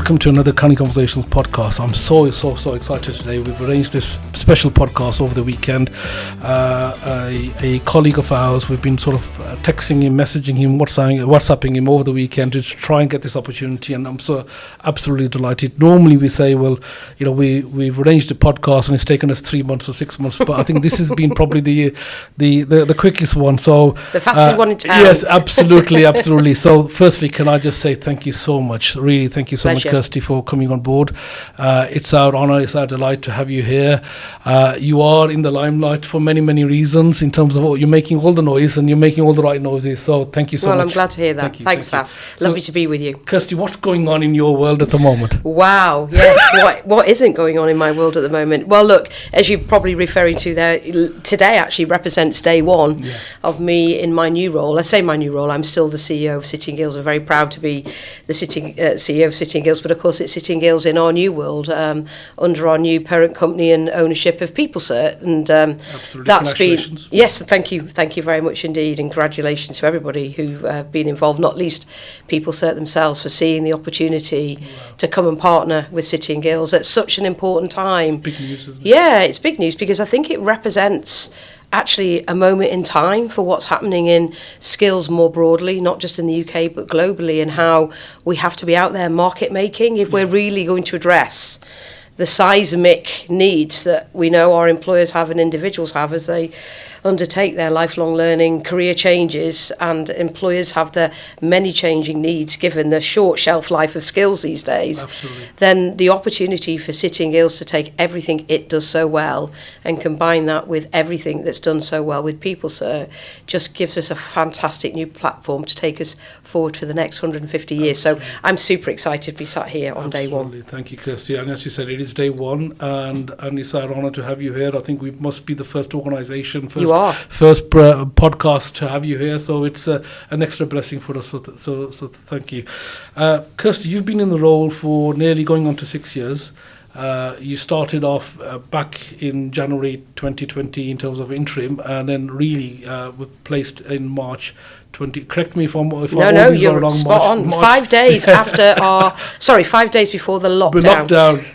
welcome to another Canny Conversations podcast. I'm so excited today. We've arranged this special podcast over the weekend. A colleague of ours, we've been sort of texting him, messaging him, WhatsApping him over the weekend to try and get this opportunity, and I'm so absolutely delighted. Normally we say, well, you know, we've arranged a podcast and it's taken us 3 months or 6 months, but I think this has been probably the quickest one. So the fastest one in town. Yes, absolutely. So firstly, can I just say thank you so much. Really, thank you so much, Kirsty, for coming on board. It's our honour, it's our delight to have you here. You are in the limelight for many reasons in terms of you're making all the noise and you're making all the right noises. So thank you so much. Well, I'm glad to hear that. Thanks, Saf. Lovely to be with you. Kirsty, what's going on in your world at the moment? Wow, yes. What isn't going on in my world at the moment? Well, look, as you're probably referring to there, today actually represents day one of me in my new role. I say my new role, I'm still the CEO of City & Guilds. I'm very proud to be the CEO of City & Guilds, but of course it's City & Guilds in our new world, under our new parent company and ownership of PeopleCert. And that's been, yes, thank you very much indeed, and congratulations to everybody who've been involved, not least PeopleCert themselves, for seeing the opportunity to come and partner with City & Guilds at such an important time. It's big news, isn't it? Yeah, it's big news because I think it represents actually a moment in time for what's happening in skills more broadly, not just in the UK but globally, and how we have to be out there market making if we're really going to address the seismic needs that we know our employers have and individuals have as they undertake their lifelong learning, career changes, and employers have their many changing needs given the short shelf life of skills these days. Absolutely. Then the opportunity for City & Guilds to take everything it does so well and combine that with everything that's done so well with PeopleCert just gives us a fantastic new platform to take us forward for the next 150 years. Absolutely. So I'm super excited to be sat here on day one. Thank you, Kirsty. And as you said, it is day one, and it's our honour to have you here. I think we must be the first organisation, first podcast to have you here, so it's an extra blessing for us, so thank you. Kirsty, you've been in the role for nearly going on to 6 years. You started off back in January 2020 in terms of interim, and then really were placed in March 20. Correct me if I'm No, you're spot on. March. 5 days after 5 days before the lockdown.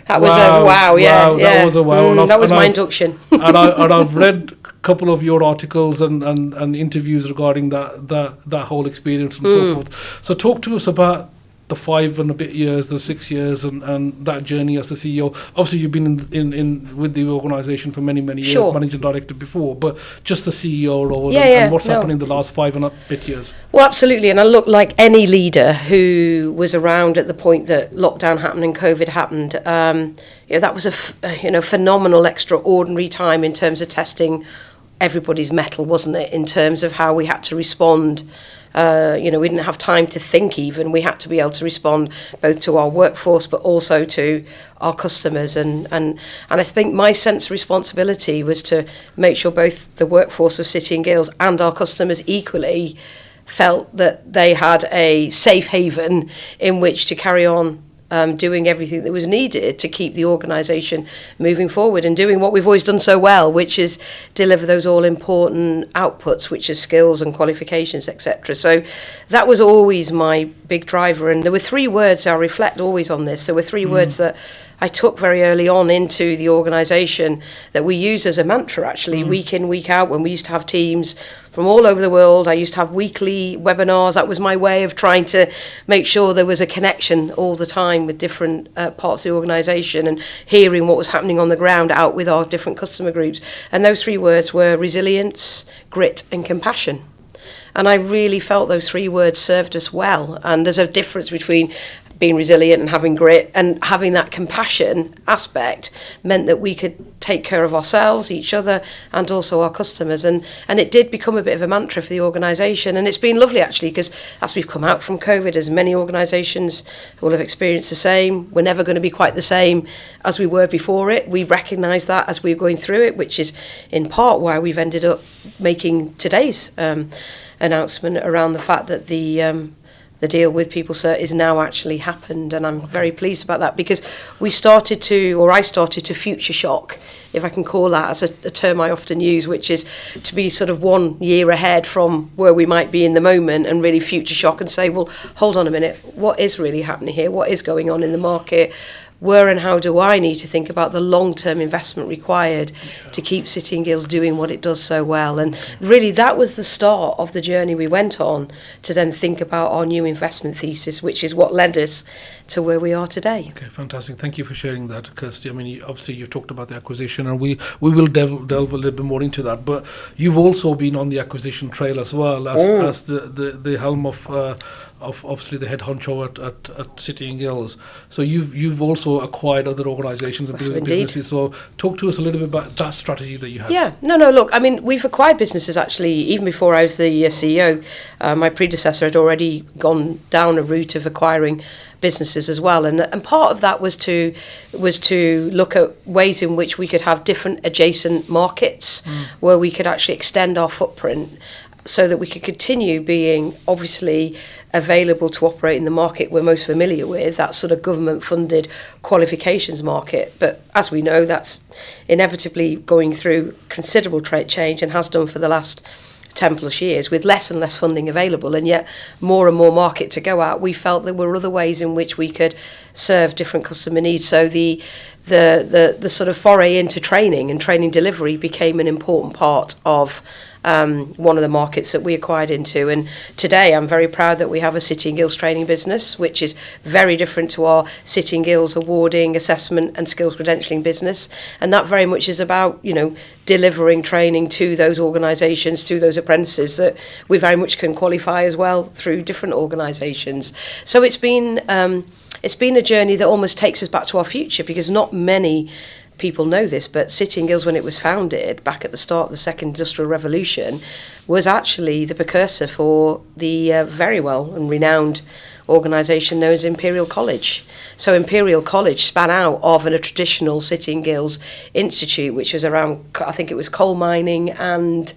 That was a wow. That was a wow. That was my induction. and I've read couple of your articles and interviews regarding that whole experience and so forth. So talk to us about the 5 and a bit years, the 6 years, and that journey as the CEO. Obviously, you've been in with the organisation for many years, managing director before, but just the CEO role and what's happened in the last 5 and a bit years. Well, absolutely, and I look like any leader who was around at the point that lockdown happened and COVID happened. That was a phenomenal, extraordinary time in terms of testing everybody's mettle, wasn't it, in terms of how we had to respond. We didn't have time to think even. We had to be able to respond both to our workforce but also to our customers. And I think my sense of responsibility was to make sure both the workforce of City & Guilds and our customers equally felt that they had a safe haven in which to carry on doing everything that was needed to keep the organisation moving forward and doing what we've always done so well, which is deliver those all-important outputs, which are skills and qualifications, etc. So that was always my big driver. And there were 3 words, I reflect always on this, there were 3 words that I took very early on into the organisation that we use as a mantra, actually, week in, week out, when we used to have teams from all over the world. I used to have weekly webinars. That was my way of trying to make sure there was a connection all the time with different parts of the organisation and hearing what was happening on the ground out with our different customer groups. And those 3 words were resilience, grit and compassion. And I really felt those 3 words served us well. And there's a difference between being resilient and having grit, and having that compassion aspect meant that we could take care of ourselves, each other, and also our customers. And it did become a bit of a mantra for the organisation. And it's been lovely, actually, because as we've come out from COVID, as many organisations will have experienced the same, we're never going to be quite the same as we were before it. We recognise that as we're going through it, which is in part why we've ended up making today's announcement around the fact that the the deal with PeopleCert is now actually happened, and I'm very pleased about that, because I started to future shock, if I can call that, as a term I often use, which is to be sort of 1 year ahead from where we might be in the moment, and really future shock and say, well, hold on a minute, what is really happening here? What is going on in the market? Where and how do I need to think about the long-term investment required to keep City and Guilds doing what it does so well? And really, that was the start of the journey we went on to then think about our new investment thesis, which is what led us to where we are today. Okay, fantastic. Thank you for sharing that, Kirsty. I mean, obviously, you've talked about the acquisition, and we will delve a little bit more into that. But you've also been on the acquisition trail as well as the helm of obviously the head honcho at City and Guilds. So you've also acquired other organisations and businesses. So talk to us a little bit about that strategy that you have. Yeah, no, look, I mean, we've acquired businesses actually, even before I was the CEO. My predecessor had already gone down a route of acquiring businesses as well, and part of that was to look at ways in which we could have different adjacent markets where we could actually extend our footprint, so that we could continue being obviously available to operate in the market we're most familiar with, that sort of government-funded qualifications market. But as we know, that's inevitably going through considerable trade change, and has done for the last 10 plus years, with less and less funding available, and yet more and more market to go at. We felt there were other ways in which we could serve different customer needs. So the sort of foray into training and training delivery became an important part of one of the markets that we acquired into. And today I'm very proud that we have a City and Guilds training business, which is very different to our City and Guilds awarding, assessment and skills credentialing business. And that very much is about, delivering training to those organisations, to those apprentices that we very much can qualify as well through different organisations. So it's been a journey that almost takes us back to our future, because not many people know this, but City and Guilds, when it was founded back at the start of the Second Industrial Revolution, was actually the precursor for the very well and renowned organisation known as Imperial College. So Imperial College span out of a traditional City and Guilds institute, which was around, I think it was coal mining and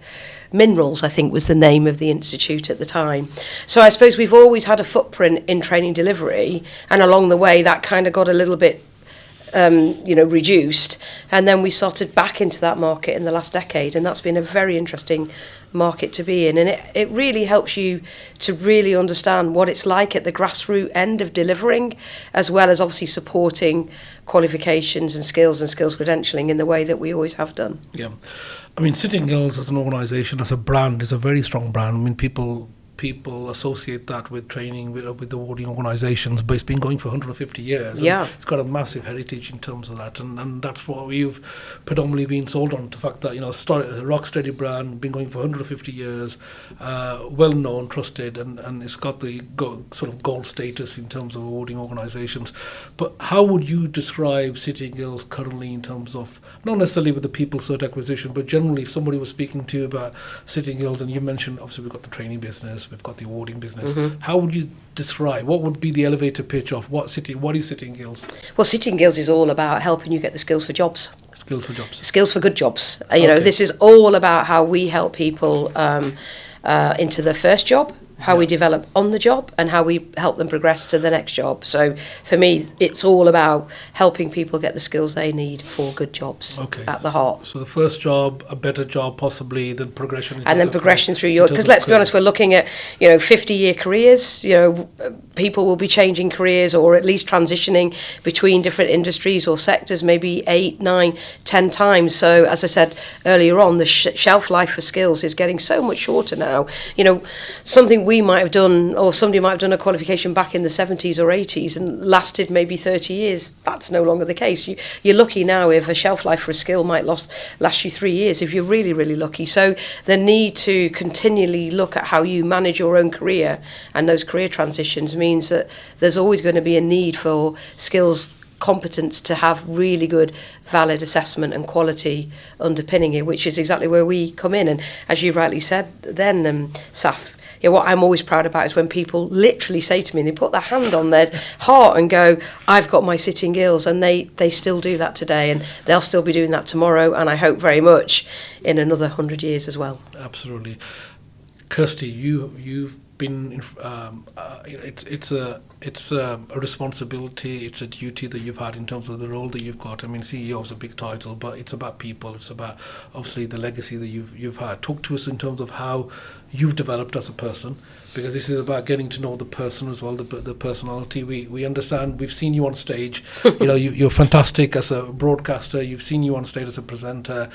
minerals, I think was the name of the institute at the time. So I suppose we've always had a footprint in training delivery, and along the way that kind of got a little bit reduced, and then we started back into that market in the last decade, and that's been a very interesting market to be in, and it really helps you to really understand what it's like at the grassroots end of delivering, as well as obviously supporting qualifications and skills credentialing in the way that we always have done. Yeah, I mean, City and Guilds as an organisation, as a brand, is a very strong brand. I mean, people associate that with training, with awarding organisations, but it's been going for 150 years. Yeah. It's got a massive heritage in terms of that, and that's what we've predominantly been sold on, the fact that, a rock steady brand, been going for 150 years, well known, trusted, and it's got the sort of gold status in terms of awarding organisations. But how would you describe City and Guilds currently in terms of, not necessarily with the PeopleCert acquisition, but generally if somebody was speaking to you about City and Guilds, and you mentioned obviously we've got the training business, we've got the awarding business. How would you describe, what would be the elevator pitch of what is City and Guilds? Well, City and Guilds is all about helping you get the skills for jobs. Skills for jobs. Skills for good jobs. This is all about how we help people into their first job, how we develop on the job, and how we help them progress to the next job. So for me, it's all about helping people get the skills they need for good jobs at the heart. So the first job, a better job possibly, then progression. And then progression through your, because let's be honest, we're looking at 50-year careers. People will be changing careers, or at least transitioning between different industries or sectors, maybe 8, 9, 10 times. So as I said earlier on, the shelf life for skills is getting so much shorter now. Something we might have done, or somebody might have done a qualification back in the 70s or 80s and lasted maybe 30 years. That's no longer the case. You're lucky now if a shelf life for a skill might last you 3 years, if you're really, really lucky. So the need to continually look at how you manage your own career and those career transitions means that there's always going to be a need for skills competence to have really good valid assessment and quality underpinning it, which is exactly where we come in. And as you rightly said then, Saf, what I'm always proud about is when people literally say to me, and they put their hand on their heart and go, I've got my City and Guilds, and they still do that today, and they'll still be doing that tomorrow, and I hope very much in another 100 years as well. Absolutely. Kirsty, you've been it's a responsibility, it's a duty that you've had in terms of the role that you've got. I mean, CEO is a big title, but it's about people. It's about obviously the legacy that you've had. Talk to us in terms of how you've developed as a person, because this is about getting to know the person as well, the personality. We understand. We've seen you on stage. You're fantastic as a broadcaster. You've seen you on stage as a presenter.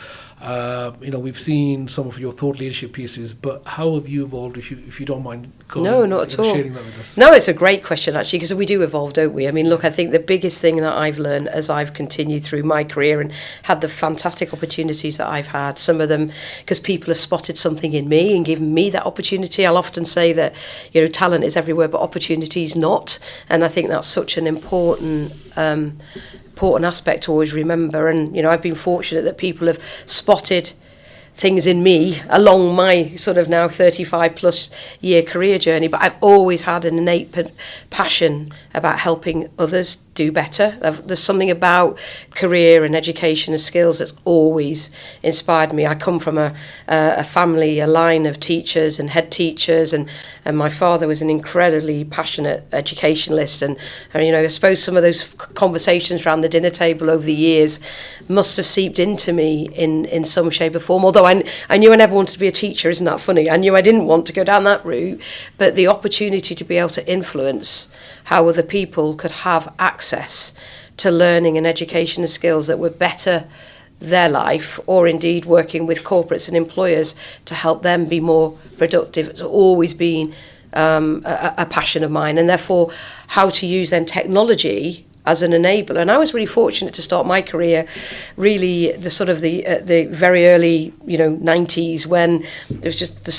We've seen some of your thought leadership pieces. But how have you evolved? If you don't mind, not at all. Sharing that with us. No, it's a great question actually, because we do evolve, don't we? I mean, look, I think the biggest thing that I've learned as I've continued through my career and had the fantastic opportunities that I've had, some of them because people have spotted something in me and given me that opportunity. I'll often say that, talent is everywhere, but opportunity is not. And I think that's such an important aspect to always remember. And, I've been fortunate that people have spotted things in me along my sort of now 35 plus year career journey, but I've always had an innate passion about helping others do better. There's something about career and education and skills that's always inspired me. I come from a family, a line of teachers and head teachers, and my father was an incredibly passionate educationalist, and I suppose some of those conversations around the dinner table over the years must have seeped into me in some shape or form, although I knew I never wanted to be a teacher. Isn't that funny? I knew I didn't want to go down that route, but the opportunity to be able to influence how other people could have access to learning and education and skills that would better their life, or indeed working with corporates and employers to help them be more productive, has always been a passion of mine. And therefore, how to use then technology as an enabler. And I was really fortunate to start my career really the very early 90s, when there was just the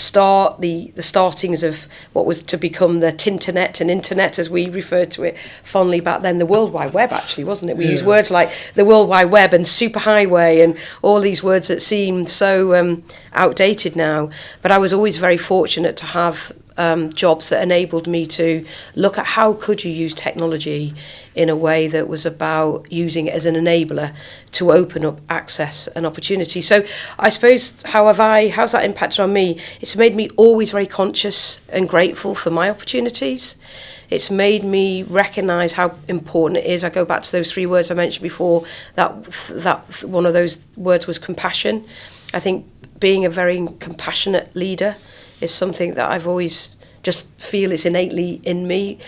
startings of what was to become the Tinternet and internet, as we referred to it fondly back then, the World Wide Web actually, wasn't it? We used words like the World Wide Web and superhighway and all these words that seem so outdated now. But I was always very fortunate to have jobs that enabled me to look at how could you use technology in a way that was about using it as an enabler to open up access and opportunity. So I suppose, how's that impacted on me? It's made me always very conscious and grateful for my opportunities. It's made me recognise how important it is. I go back to those three words I mentioned before, that one of those words was compassion. I think being a very compassionate leader is something that I've always just feel is innately in me.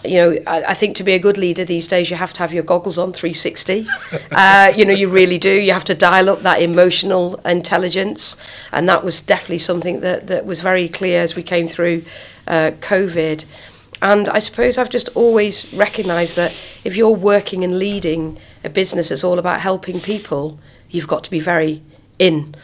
I think to be a good leader these days, you have to have your goggles on 360. You really do. You have to dial up that emotional intelligence. And that was definitely something that was very clear as we came through COVID. And I suppose I've just always recognised that if you're working and leading a business that's all about helping people, you've got to be very in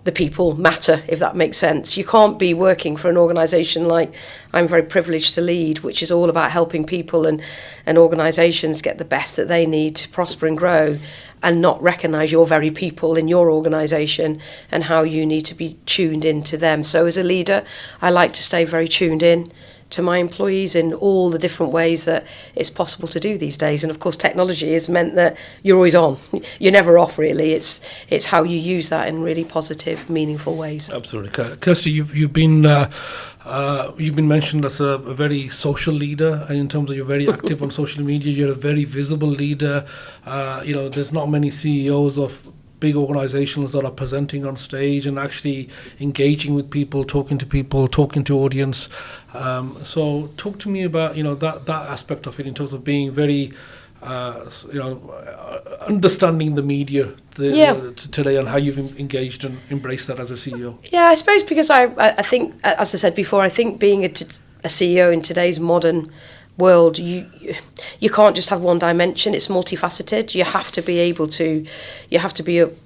the people matter, if that makes sense. You can't be working for an organisation like I'm very privileged to lead, which is all about helping people and organisations get the best that they need to prosper and grow, and not recognise your very people in your organisation and how you need to be tuned into them. So as a leader, I like to stay very tuned in to my employees in all the different ways that it's possible to do these days. And of course, technology has meant that you're always on. You're never off, really. It's how you use that in really positive, meaningful ways. Absolutely. Kirsty, you've been mentioned as a very social leader in terms of you're very active on social media. You're a very visible leader. There's not many CEOs of big organizations that are presenting on stage and actually engaging with people, talking to audience. So talk to me about that aspect of it in terms of being very understanding the media today, and how you've engaged and embraced that as a CEO. Yeah, I suppose because I think, as I said before, I think being a CEO in today's modern world, you can't just have one dimension. It's multifaceted. You have to be able to,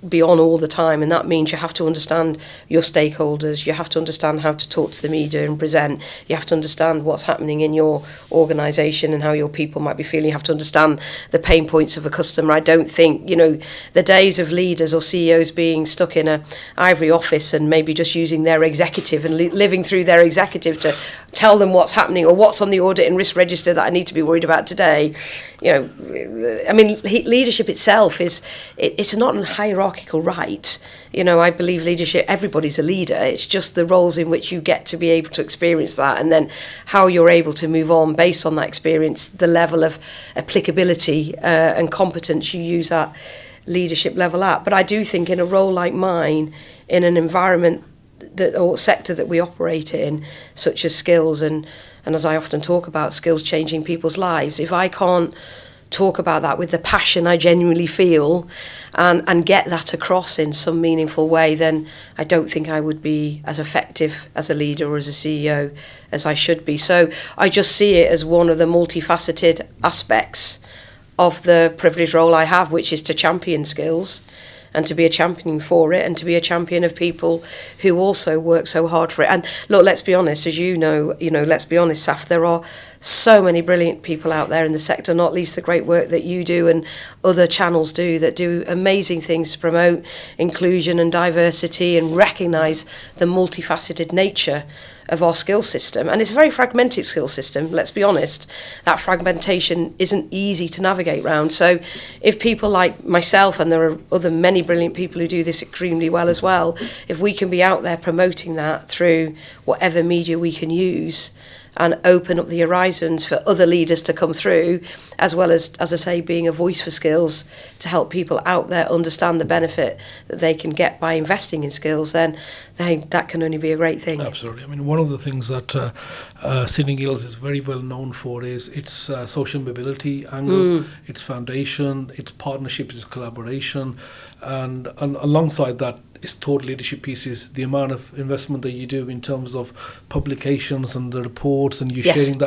be on all the time, and that means you have to understand your stakeholders. You have to understand how to talk to the media and present. You have to understand what's happening in your organisation and how your people might be feeling. You have to understand the pain points of a customer. I don't think the days of leaders or CEOs being stuck in a ivory office and maybe just using their executive and living through their executive to tell them what's happening or what's on the audit and risk register register that I need to be worried about today. You know, I mean, leadership itself it's not a hierarchical right. You know, I believe leadership, everybody's a leader. It's just the roles in which you get to be able to experience that, and then how you're able to move on based on that experience, the level of applicability and competence you use that leadership level at. But I do think in a role like mine, in an environment or sector that we operate in, such as skills, and as I often talk about, skills changing people's lives, if I can't talk about that with the passion I genuinely feel and get that across in some meaningful way, then I don't think I would be as effective as a leader or as a CEO as I should be. So I just see it as one of the multifaceted aspects of the privileged role I have, which is to champion skills and to be a champion for it, and to be a champion of people who also work so hard for it. And look, let's be honest, as you know, let's be honest, Saf, there are so many brilliant people out there in the sector, not least the great work that you do and other channels do, that do amazing things to promote inclusion and diversity and recognise the multifaceted nature of our skills system. And it's a very fragmented skills system, let's be honest. That fragmentation isn't easy to navigate around. So if people like myself, and there are many brilliant people who do this extremely well as well, if we can be out there promoting that through whatever media we can use, and open up the horizons for other leaders to come through, as well as I say, being a voice for skills to help people out there understand the benefit that they can get by investing in skills, then that can only be a great thing. Absolutely. I mean, one of the things that Sitting Hills is very well known for is its social mobility angle, its foundation, its partnerships, its collaboration, and alongside that, it's thought leadership pieces, the amount of investment that you do in terms of publications and the reports, and you sharing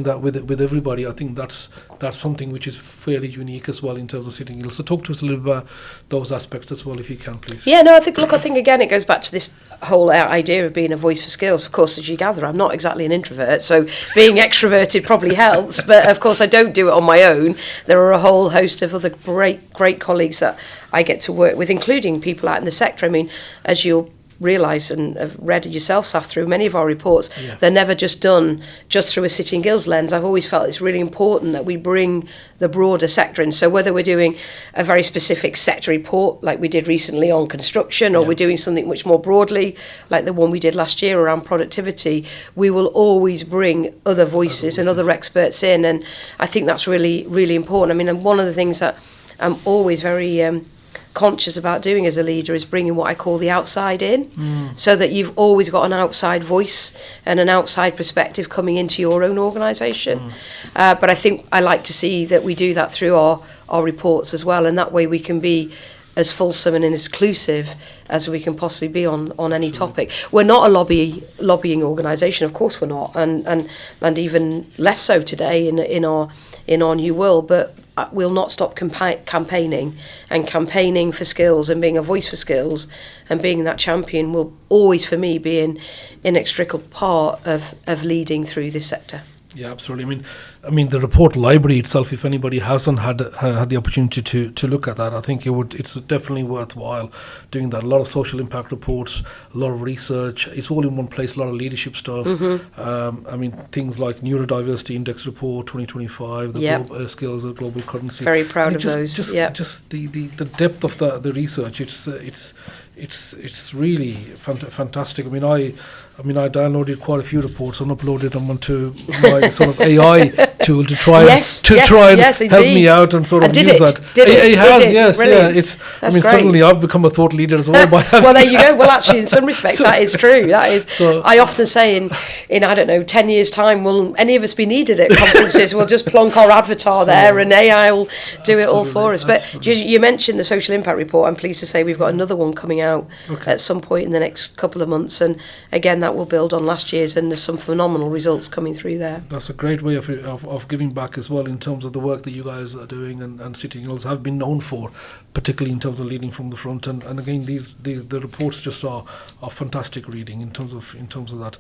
that with everybody. I think that's something which is fairly unique as well in terms of Sitting Hills. So talk to us a little bit about those aspects as well, if you can, please. Yeah, no, I think again, it goes back to this whole idea of being a voice for skills. Of course, as you gather, I'm not exactly an introvert, so being extroverted probably helps, but of course I don't do it on my own. There are a whole host of other great colleagues that I get to work with, including people out in the sector. I mean, as you'll realise and have read it yourself, Saf, through many of our reports, they're never just done just through a Sitting Hills lens. I've always felt it's really important that we bring the broader sector in. So whether we're doing a very specific sector report like we did recently on construction, or we're doing something much more broadly like the one we did last year around productivity, we will always bring other voices and other experts in, and I think that's really, really important. I mean, and one of the things that I'm always very conscious about doing as a leader is bringing what I call the outside in, so that you've always got an outside voice and an outside perspective coming into your own organisation. But I think I like to see that we do that through our reports as well, and that way we can be as fulsome and as inclusive as we can possibly be on any topic. We're not a lobbying organisation, of course we're not, and even less so today in our new world, but we'll not stop campaigning for skills, and being a voice for skills and being that champion will always, for me, be an inextricable part of leading through this sector. Yeah, absolutely. I mean, the report library itself, if anybody hasn't had the opportunity to look at that, I think it's definitely worthwhile doing that. A lot of social impact reports, a lot of research. It's all in one place, a lot of leadership stuff. I mean, things like Neurodiversity Index Report 2025, the skills of global currency. Very proud of those. Just the depth of the research, it's really fantastic. I downloaded quite a few reports and uploaded them onto my sort of AI tool to try and help me out and sort of use that. It has. Great. Suddenly I've become a thought leader as well. Well, there you go. Well, actually, in some respects, that is true. That is. So, I often say in I don't know, 10 years' time, will any of us be needed at conferences? We'll just plonk our avatar there, and AI will do it all for us. But you mentioned the social impact report. I'm pleased to say we've got another one coming out at some point in the next couple of months, and again, that will build on last year's, and there's some phenomenal results coming through there. That's a great way of giving back as well, in terms of the work that you guys are doing and Sitting Hills have been known for, particularly in terms of leading from the front. And again, the reports just are fantastic reading in terms of that.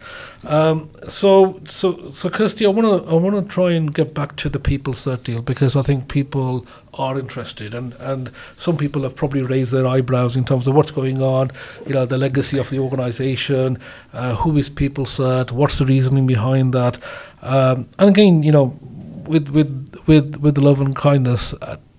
So Kirstie, I want to try and get back to the PeopleCert deal, because I think people are interested, and some people have probably raised their eyebrows in terms of what's going on, the legacy of the organisation, who is PeopleCert, what's the reasoning behind that, and again, with love and kindness,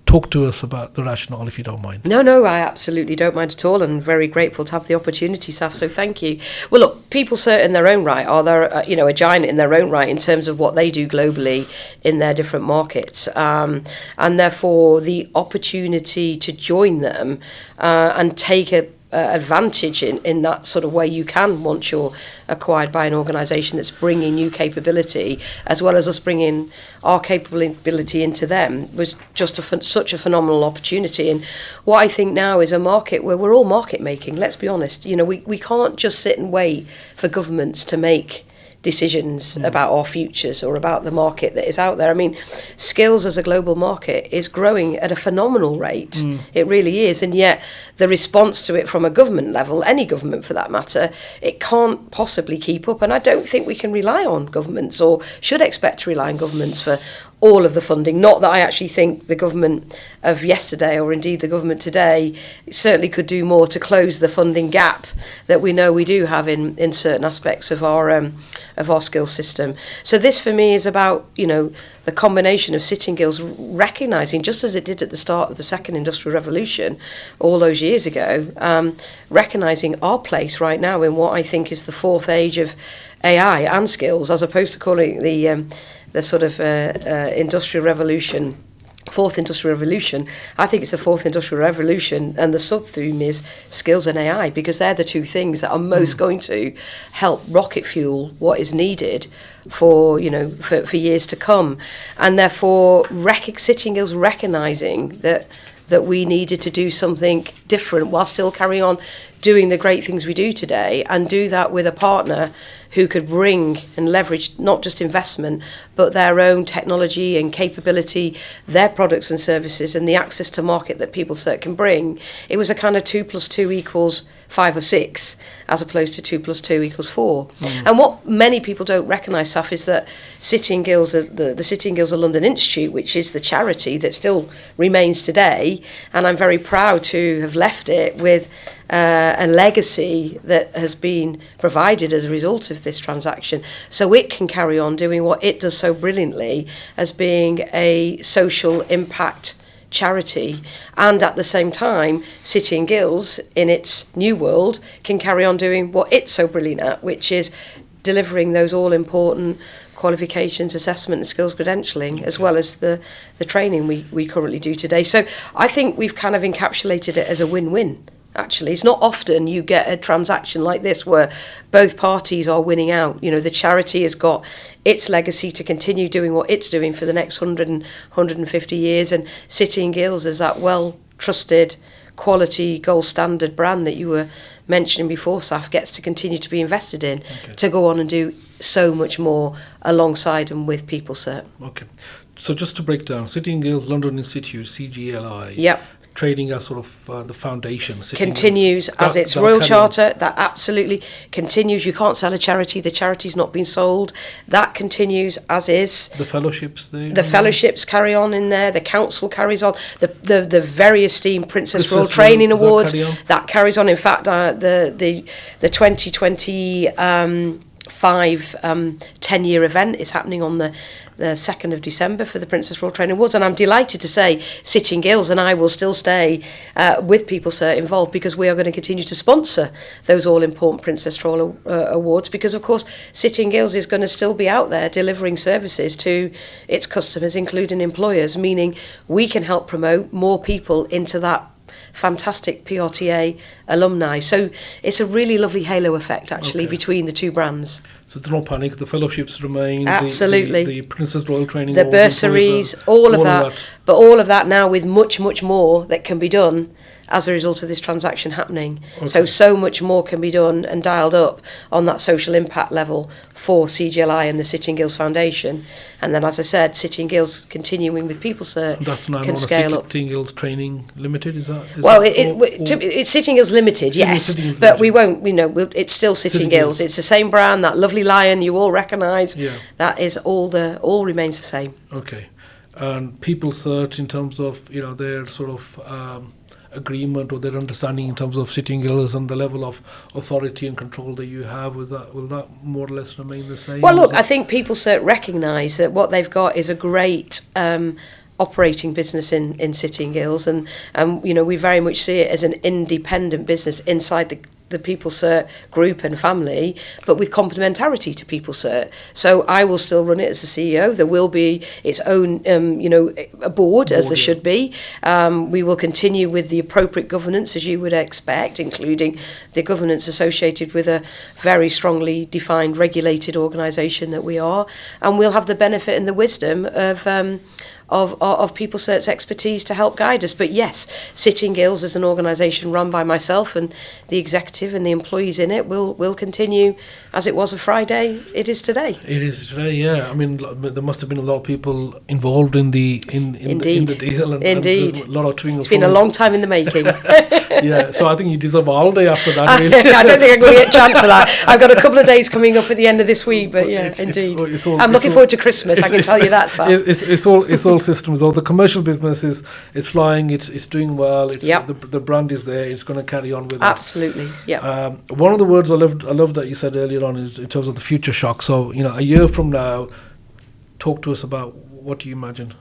talk to us about the rationale, if you don't mind. No, I absolutely don't mind at all, and very grateful to have the opportunity, Saf, so thank you. Well, look, PeopleCert in their own right are a giant in their own right in terms of what they do globally in their different markets, and therefore the opportunity to join them and take advantage in that sort of way you can once you're acquired by an organisation that's bringing new capability, as well as us bringing our capability into them, was just such a phenomenal opportunity. And what I think now is a market where we're all market making, let's be honest. We can't just sit and wait for governments to make decisions about our futures or about the market that is out there. I mean, skills as a global market is growing at a phenomenal rate. It really is. And yet the response to it from a government level, any government for that matter, it can't possibly keep up. And I don't think we can rely on governments, or should expect to rely on governments for all of the funding. Not that I actually think the government of yesterday, or indeed the government today, certainly could do more to close the funding gap that we know we do have in certain aspects of our skills system. So this for me is about the combination of Sittingill's recognising, just as it did at the start of the second industrial revolution all those years ago, recognising our place right now in what I think is the fourth age of AI and skills, as opposed to calling it the sort of industrial revolution, fourth industrial revolution. I think it's the fourth industrial revolution, and the sub-theme is skills and AI, because they're the two things that are most going to help rocket fuel what is needed for years to come. And therefore Sittingill's recognising that we needed to do something different while still carrying on doing the great things we do today, and do that with a partner who could bring and leverage not just investment, but their own technology and capability, their products and services, and the access to market that PeopleCert can bring. It was a kind of 2 + 2 = 5 or 6, as opposed to 2 + 2 = 4. And what many people don't recognise, Saf, is that Sittingill's, the Sittingill's London Institute, which is the charity that still remains today, and I'm very proud to have left it with a legacy that has been provided as a result of this transaction, so it can carry on doing what it does so brilliantly as being a social impact charity, and at the same time Sittingill's in its new world can carry on doing what it's so brilliant at, which is delivering those all important qualifications, assessment and skills credentialing, as well as the training we currently do today. So I think we've kind of encapsulated it as a win-win. Actually, it's not often you get a transaction like this where both parties are winning out. The charity has got its legacy to continue doing what it's doing for the next 100 and 150 years, and Sittingill's as that well-trusted, quality, gold standard brand that you were mentioning before, Saf, gets to continue to be invested in, to go on and do so much more alongside and with PeopleCert. Okay. So just to break down, Sittingill's London Institute, CGLI. Yep. Trading as sort of the foundation. Continues as its royal charter. That absolutely continues. You can't sell a charity. The charity's not been sold. That continues as is. The fellowships there. The fellowships carry on in there. The council carries on. The very esteemed Princess Royal Training Awards, that carries on. In fact, the 2020 10-year event is happening on the 2nd of December for the Princess Royal Training Awards, and I'm delighted to say Sittingill's and I will still stay with PeopleCert involved, because we are going to continue to sponsor those all-important Princess Royal Awards, because of course Sittingill's is going to still be out there delivering services to its customers, including employers, meaning we can help promote more people into that fantastic PRTA alumni. So it's a really lovely halo effect actually between the two brands. So there's no panic, the fellowships remain, absolutely, the Princess Royal Training, the bursaries, all of that, but all of that now with much more that can be done as a result of this transaction happening. So much more can be done and dialed up on that social impact level for CGLI and the Sittingill's Foundation. And then, as I said, Sittingill's continuing with PeopleCert can scale up. Sittingill's Training Limited, is that? It's Sittingill's Limited, yes, but we won't. It's still Sittingill's. It's the same brand, that lovely lion you all recognise. Yeah. That is all remains the same. Okay. and PeopleCert in terms of their sort of agreement or their understanding in terms of Sitting Gills and the level of authority and control that you have, will that more or less remain the same? Well, look, I think PeopleCert recognise that what they've got is a great operating business in Sitting Gills, and we very much see it as an independent business inside the PeopleCert group and family, but with complementarity to PeopleCert. So I will still run it as the CEO. There will be its own, a board, as there should be. We will continue with the appropriate governance, as you would expect, including the governance associated with a very strongly defined, regulated organisation that we are. And we'll have the benefit and the wisdom of PeopleCert's expertise to help guide us. But yes, Sitting Gills is an organisation run by myself, and the executive and the employees in it will continue as it was a Friday. It is today. It is today, yeah. I mean, there must have been a lot of people involved in the deal. And, Indeed. And a lot of twing. It's been a long time in the making. Yeah, so I think you deserve a holiday after that. Really. I don't think I'm going to get a chance for that. I've got a couple of days coming up at the end of this week, but yeah, indeed. I'm looking forward to Christmas, I can tell you that, Sam. It's all systems. All the commercial business is flying. It's doing well. The brand is there. It's going to carry on with it. Absolutely. Yeah. One of the words I love that you said earlier on is in terms of the future shock. So a year from now, talk to us about what do you imagine.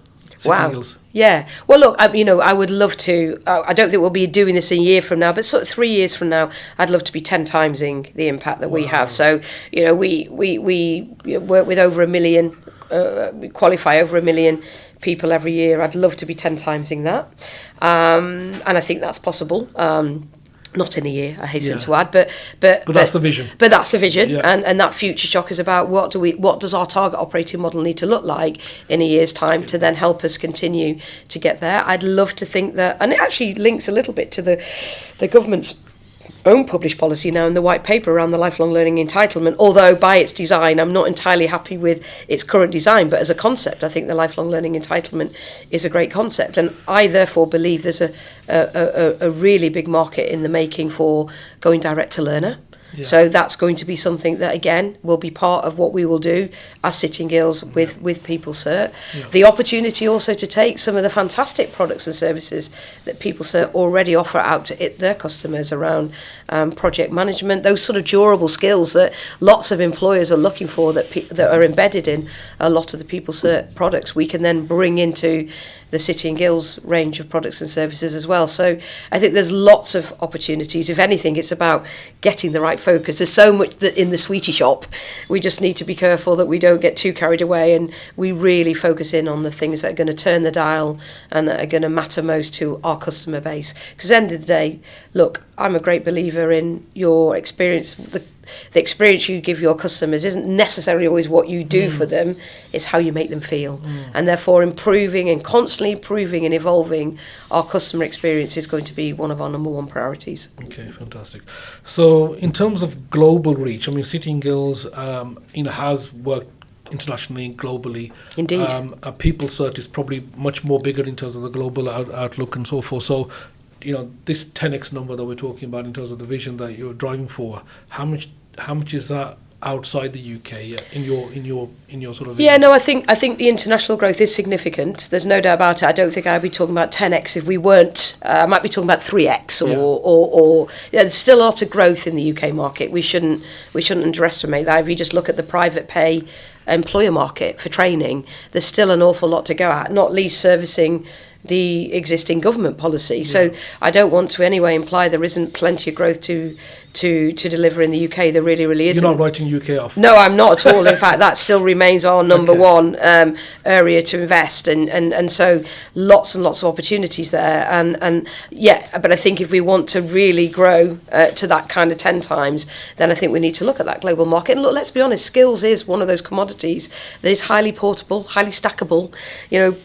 Wow. Gills. Yeah. Well, look, I would love to. I don't think we'll be doing this a year from now, but sort of 3 years from now, I'd love to be 10 timesing the impact that we have. So, we work with over 1 million, we qualify over 1 million people every year. I'd love to be 10 timesing that, and I think that's possible. Not in a year, I hasten to add, but that's the vision. But that's the vision, yeah. and that future shock is about what does our target operating model need to look like in a year's time to then help us continue to get there. I'd love to think that, and it actually links a little bit to the government's own published policy now in the white paper around the lifelong learning entitlement, although by its design I'm not entirely happy with its current design, but as a concept I think the lifelong learning entitlement is a great concept, and I therefore believe there's a really big market in the making for going direct to learner. Yeah. So that's going to be something that, again, will be part of what we will do as Sitting Gills with PeopleCert. Yeah. The opportunity also to take some of the fantastic products and services that PeopleCert already offer out to their customers around project management, those sort of durable skills that lots of employers are looking for that are embedded in a lot of the PeopleCert products. We can then bring into the Sitting Gills range of products and services as well. So I think there's lots of opportunities. If anything, it's about getting the right focus. There's so much that in the sweetie shop. We just need to be careful that we don't get too carried away and we really focus in on the things that are going to turn the dial and that are going to matter most to our customer base. Because at the end of the day, look, I'm a great believer in your experience. The experience you give your customers isn't necessarily always what you do for them, it's how you make them feel. And therefore improving and constantly improving and evolving our customer experience is going to be one of our number one priorities. Okay, fantastic. So in terms of global reach, I mean, Sitting Gills has worked internationally, globally. Indeed. PeopleCert is probably much more bigger in terms of the global outlook and so forth. So this 10x number that we're talking about in terms of the vision that you're driving for, how much is that outside the UK in your sort of vision? Yeah, no, I think the international growth is significant. There's no doubt about it. I don't think I'd be talking about 10x if we weren't. I might be talking about 3x or there's still a lot of growth in the UK market. We shouldn't underestimate that. If you just look at the private pay employer market for training, there's still an awful lot to go at, not least servicing the existing government policy. So I don't want to anyway imply there isn't plenty of growth to deliver in the UK. There really isn't. You're not writing UK off. No, I'm not at all. In fact, that still remains our number one area to invest, and so lots and lots of opportunities there. And but I think if we want to really grow to that kind of 10 times, then I think we need to look at that global market. And look, let's be honest, skills is one of those commodities that is highly portable, highly stackable.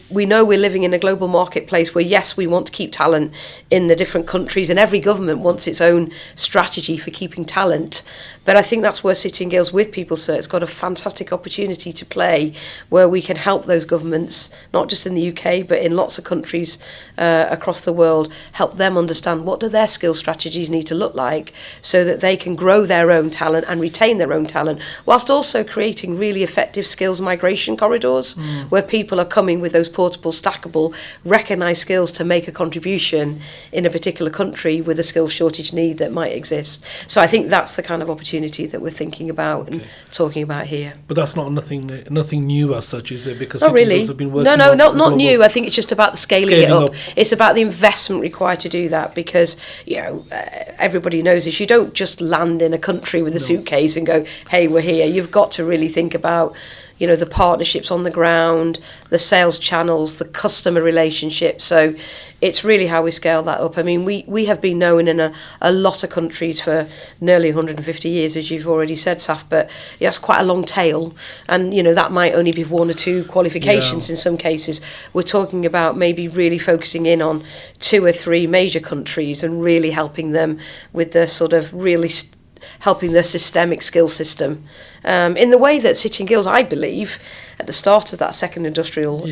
We know we're living in a global market marketplace where, yes, we want to keep talent in the different countries, and every government wants its own strategy for keeping talent. But I think that's where City and Guilds with PeopleCert has got a fantastic opportunity to play, where we can help those governments, not just in the UK, but in lots of countries across the world, help them understand what do their skills strategies need to look like so that they can grow their own talent and retain their own talent, whilst also creating really effective skills migration corridors where people are coming with those portable, stackable, recognised skills to make a contribution in a particular country with a skills shortage need that might exist. So I think that's the kind of opportunity that we're thinking about and talking about here. But that's nothing new as such, is it? Because not really. Have been working not new. I think it's just about the scaling it up. It's about the investment required to do that, because everybody knows this. You don't just land in a country with a suitcase and go, hey, we're here. You've got to really think about the partnerships on the ground, the sales channels, the customer relationships. So it's really how we scale that up. I mean, we have been known in a lot of countries for nearly 150 years, as you've already said, Saf, but it's quite a long tail. And, that might only be 1 or 2 qualifications in some cases. We're talking about maybe really focusing in on 2 or 3 major countries and really helping them with the sort of really helping their systemic skill system. In the way that City and Guilds, I believe, at the start of that second industrial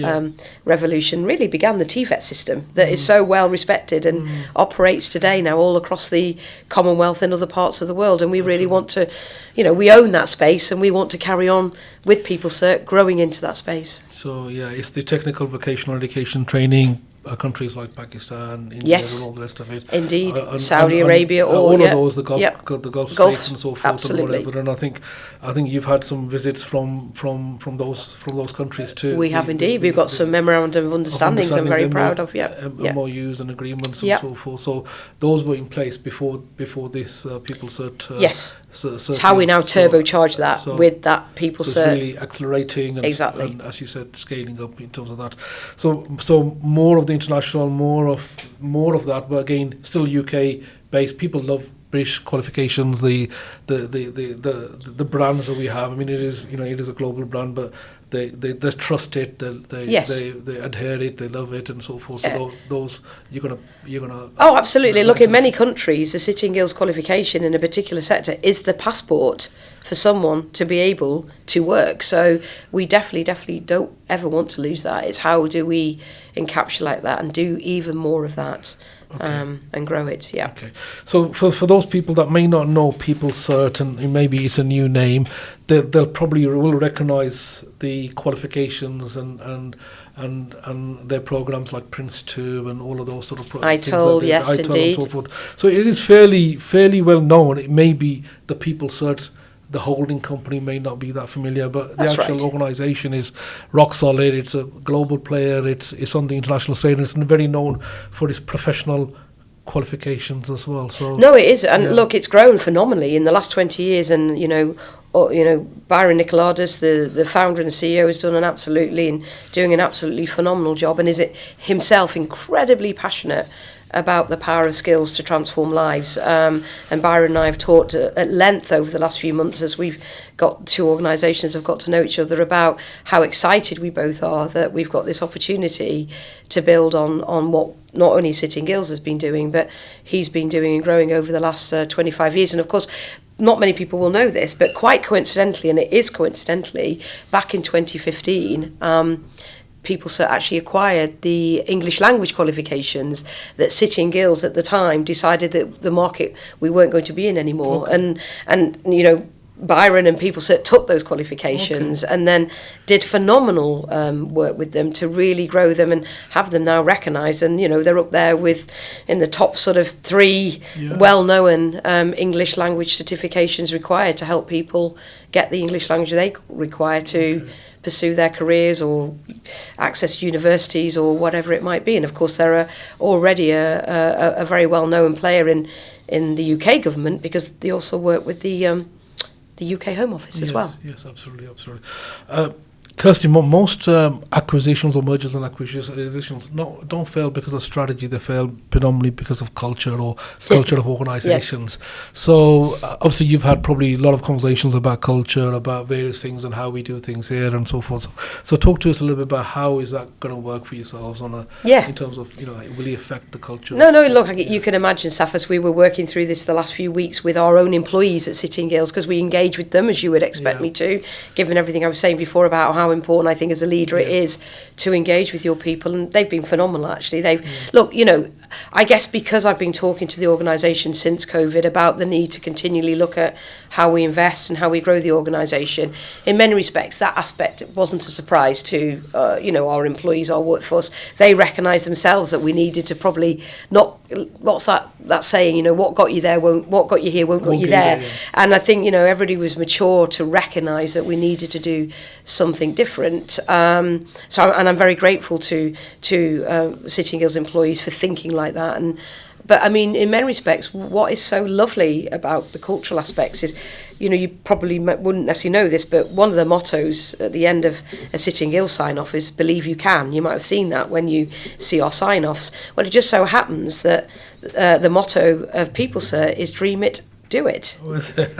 revolution, really began the TVET system that is so well respected and operates today now all across the Commonwealth and other parts of the world. And we really want to, we own that space, and we want to carry on with PeopleCert growing into that space. So, it's the technical vocational education training, countries like Pakistan, India, and all the rest of it. Indeed, Saudi Arabia, all of those, the Gulf states and so forth, absolutely. and whatever. And I think you've had some visits from those countries too. We have indeed. We've got some memorandum of understandings I'm very proud of. MOUs and agreements and so forth. So those were in place before this PeopleCert. Yes. It's how we now turbocharge that with that PeopleCert. So it's really accelerating and, and, as you said, scaling up in terms of that. So more of the international, more of that, but again, still UK based. People love British qualifications, the brands that we have. I mean, it is a global brand, but they trust it, they adhere it, they love it, and so forth. So those you're gonna. Oh, absolutely. Look, in many countries, the City and Guilds qualification in a particular sector is the passport for someone to be able to work. So we definitely don't ever want to lose that. It's how do we encapsulate that and do even more of that. And grow it, Okay. So for those people that may not know PeopleCert, and maybe it's a new name, they'll probably will recognise the qualifications and their programs like Prince 2 and all of those sort of programs. Yes, indeed. And so forth. So it is fairly well known. It may be the PeopleCert, the holding company may not be that familiar, but the actual organisation is rock solid. It's a global player. It's on the international stage, and it's very known for its professional qualifications as well. So no, it is, and look, it's grown phenomenally in the last 20 years. And Byron Nicolades, the founder and the CEO, has done doing an absolutely phenomenal job, and is himself incredibly passionate about the power of skills to transform lives. And Byron and I have talked at length over the last few months as we've got 2 organisations have got to know each other about how excited we both are that we've got this opportunity to build on what not only City and Guilds has been doing, but he's been doing and growing over the last 25 years. And of course, not many people will know this, but quite coincidentally, and it is coincidentally, back in 2015, PeopleCert actually acquired the English language qualifications that City and Guilds at the time decided that the market we weren't going to be in anymore. And Byron and PeopleCert took those qualifications and then did phenomenal work with them to really grow them and have them now recognised. And, they're up there in the top sort of 3 well-known English language certifications required to help people get the English language they require to pursue their careers or access universities or whatever it might be. And of course, they're already a very well-known player in the UK government, because they also work with the UK Home Office as well. Yes, absolutely. Kirsty, most acquisitions or mergers and acquisitions don't fail because of strategy. They fail predominantly because of culture or culture of organisations. Yes. So obviously you've had probably a lot of conversations about culture, about various things and how we do things here and so forth. So talk to us a little bit about how is that going to work for yourselves in terms of, will it affect the culture? No, look, you can imagine, Safas, we were working through this the last few weeks with our own employees at City & Guilds because we engage with them, as you would expect me to, given everything I was saying before about how important I think as a leader it is to engage with your people, and they've been phenomenal actually. Look, I guess because I've been talking to the organisation since COVID about the need to continually look at how we invest and how we grow the organisation, in many respects that aspect wasn't a surprise to our employees, our workforce. They recognised themselves that we needed to probably not, what's that saying, what got you there what got you here won't get you there. Yeah. And I think everybody was mature to recognise that we needed to do something different. I'm very grateful to City & Guilds employees for thinking like that. But I mean, in many respects, what is so lovely about the cultural aspects is, you probably wouldn't necessarily know this, but one of the mottos at the end of a City & Guilds sign-off is "Believe you can." You might have seen that when you see our sign-offs. Well, it just so happens that the motto of PeopleCert is "Dream it, do it,"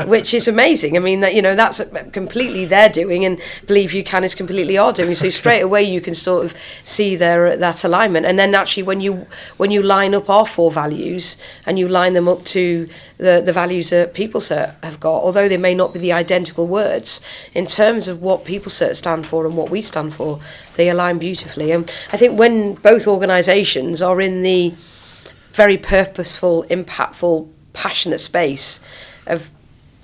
which is amazing. I mean, that's completely their doing, and "Believe you can" is completely our doing. So straight away you can sort of see that alignment. And then actually when you line up our 4 values and you line them up to the values that PeopleCert have got, although they may not be the identical words, in terms of what PeopleCert stand for and what we stand for, they align beautifully. And I think when both organisations are in the very purposeful, impactful, passionate space of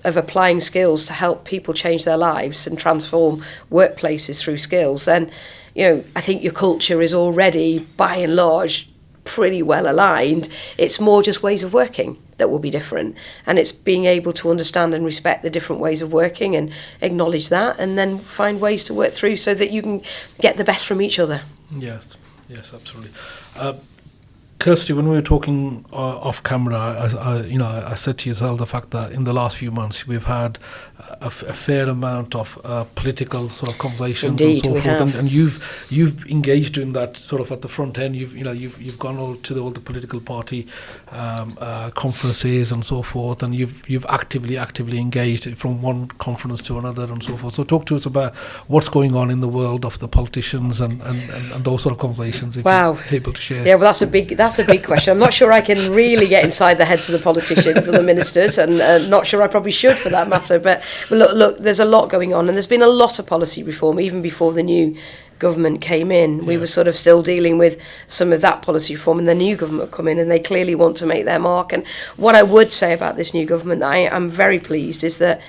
applying skills to help people change their lives and transform workplaces through skills, then I think your culture is already by and large pretty well aligned. It's more just ways of working that will be different, and it's being able to understand and respect the different ways of working and acknowledge that, and then find ways to work through so that you can get the best from each other. Yes, absolutely. Kirsty, when we were talking off camera, I said to yourself the fact that in the last few months we've had a fair amount of political sort of conversations. Indeed, and so we forth, have. and you've engaged in that sort of at the front end. You've gone all to all the political party conferences and so forth, and you've actively engaged from one conference to another and so forth. So talk to us about what's going on in the world of the politicians and those sort of conversations. If you're able to share. Yeah, well, that's a big question. I'm not sure I can really get inside the heads of the politicians or the ministers, and not sure I probably should for that matter. But look, there's a lot going on, and there's been a lot of policy reform even before the new government came in. We were sort of still dealing with some of that policy reform, and the new government come in, and they clearly want to make their mark. And what I would say about this new government that I am very pleased is that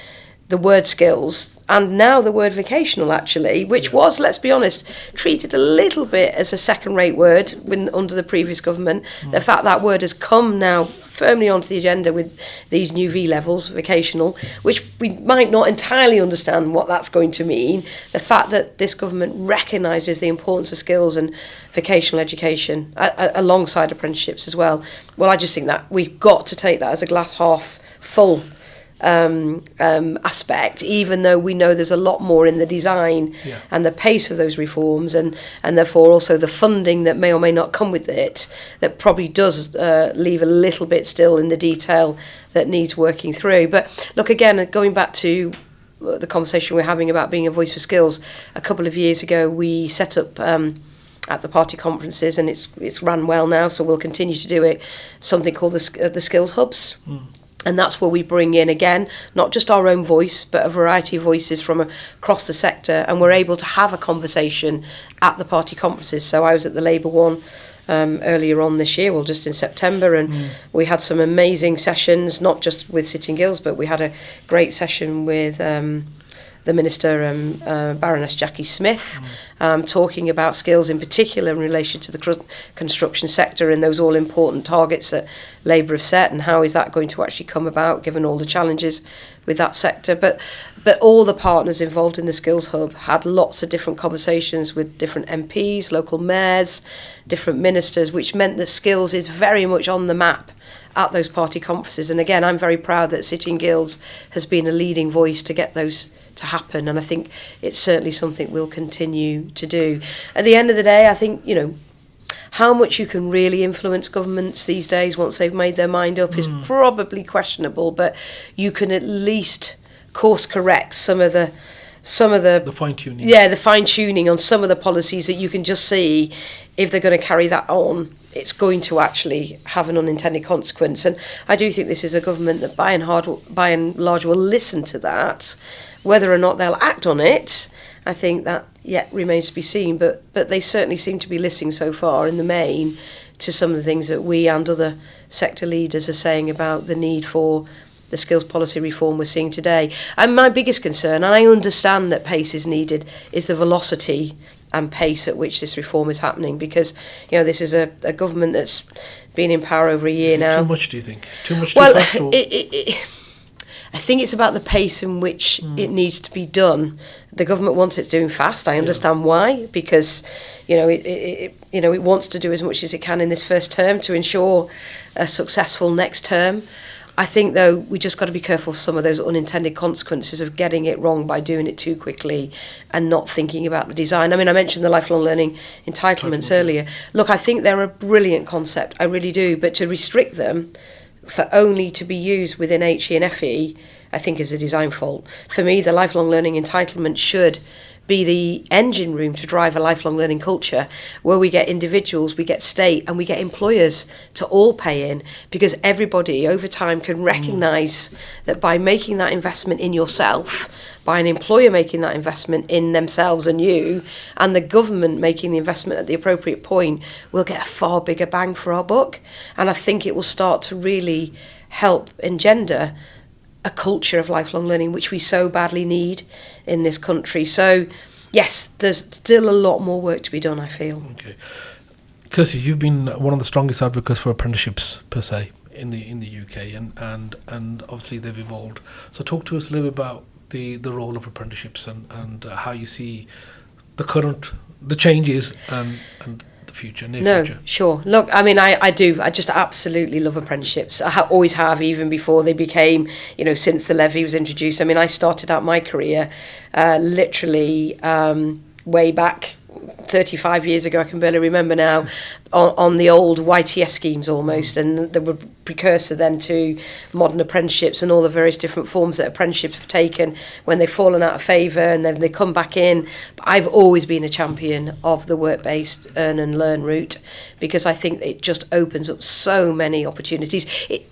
the word skills, and now the word vocational actually, which was, let's be honest, treated a little bit as a second-rate word under the previous government. The fact that word has come now firmly onto the agenda with these new V levels, vocational, which we might not entirely understand what that's going to mean. The fact that this government recognises the importance of skills and vocational education alongside apprenticeships as well. Well, I just think that we've got to take that as a glass half full aspect, even though we know there's a lot more in the design and the pace of those reforms, and therefore also the funding that may or may not come with it, that probably does leave a little bit still in the detail that needs working through. But look, again, going back to the conversation we're having about being a voice for skills, a couple of years ago we set up at the party conferences, and it's run well now, so we'll continue to do it, something called the skills hubs. And that's where we bring in, again, not just our own voice, but a variety of voices from across the sector, and we're able to have a conversation at the party conferences. So I was at the Labour one earlier on this year, well, just in September, and we had some amazing sessions, not just with City & Guilds, but we had a great session with the Minister, Baroness Jackie Smith, talking about skills in particular in relation to the construction sector and those all-important targets that Labour have set, and how is that going to actually come about given all the challenges with that sector. But all the partners involved in the Skills Hub had lots of different conversations with different MPs, local mayors, different ministers, which meant that skills is very much on the map at those party conferences. And again, I'm very proud that City & Guilds has been a leading voice to get those to happen, and I think it's certainly something we'll continue to do. At the end of the day, I think, how much you can really influence governments these days once they've made their mind up is probably questionable, but you can at least course correct some of the fine-tuning. Yeah, the fine-tuning on some of the policies that you can just see, if they're going to carry that on, it's going to actually have an unintended consequence. And I do think this is a government that by and large will listen to that. Whether or not they'll act on it, I think that yet remains to be seen. But they certainly seem to be listening so far in the main to some of the things that we and other sector leaders are saying about the need for the skills policy reform we're seeing today. And my biggest concern, and I understand that pace is needed, is the velocity and pace at which this reform is happening, because this is a government that's been in power over a year now. Too much, do you think? Too much, too fast? I think it's about the pace in which it needs to be done. The government wants it doing fast. I understand why, because it wants to do as much as it can in this first term to ensure a successful next term. I think, though, we just got to be careful of some of those unintended consequences of getting it wrong by doing it too quickly and not thinking about the design. I mean, I mentioned the lifelong learning entitlements earlier. Look, I think they're a brilliant concept. I really do. But to restrict them for only to be used within HE and FE, I think is a design fault. For me, the lifelong learning entitlement should be the engine room to drive a lifelong learning culture where we get individuals, we get state, and we get employers to all pay in, because everybody over time can recognise that by making that investment in yourself, by an employer making that investment in themselves and you, and the government making the investment at the appropriate point, we'll get a far bigger bang for our buck. And I think it will start to really help engender a culture of lifelong learning, which we so badly need in this country. So, yes, there's still a lot more work to be done, I feel. Okay. Kirsty, you've been one of the strongest advocates for apprenticeships, per se, in the UK, and obviously they've evolved. So talk to us a little bit about the role of apprenticeships and how you see the changes and the future, near future. Sure. Look, I mean, I do. I just absolutely love apprenticeships. I always have, even before they became, since the levy was introduced. I mean, I started out my career literally way back 35 years ago, I can barely remember now, on the old YTS schemes almost, and they were precursor then to modern apprenticeships and all the various different forms that apprenticeships have taken when they've fallen out of favour and then they come back in. But I've always been a champion of the work-based earn and learn route, because I think it just opens up so many opportunities.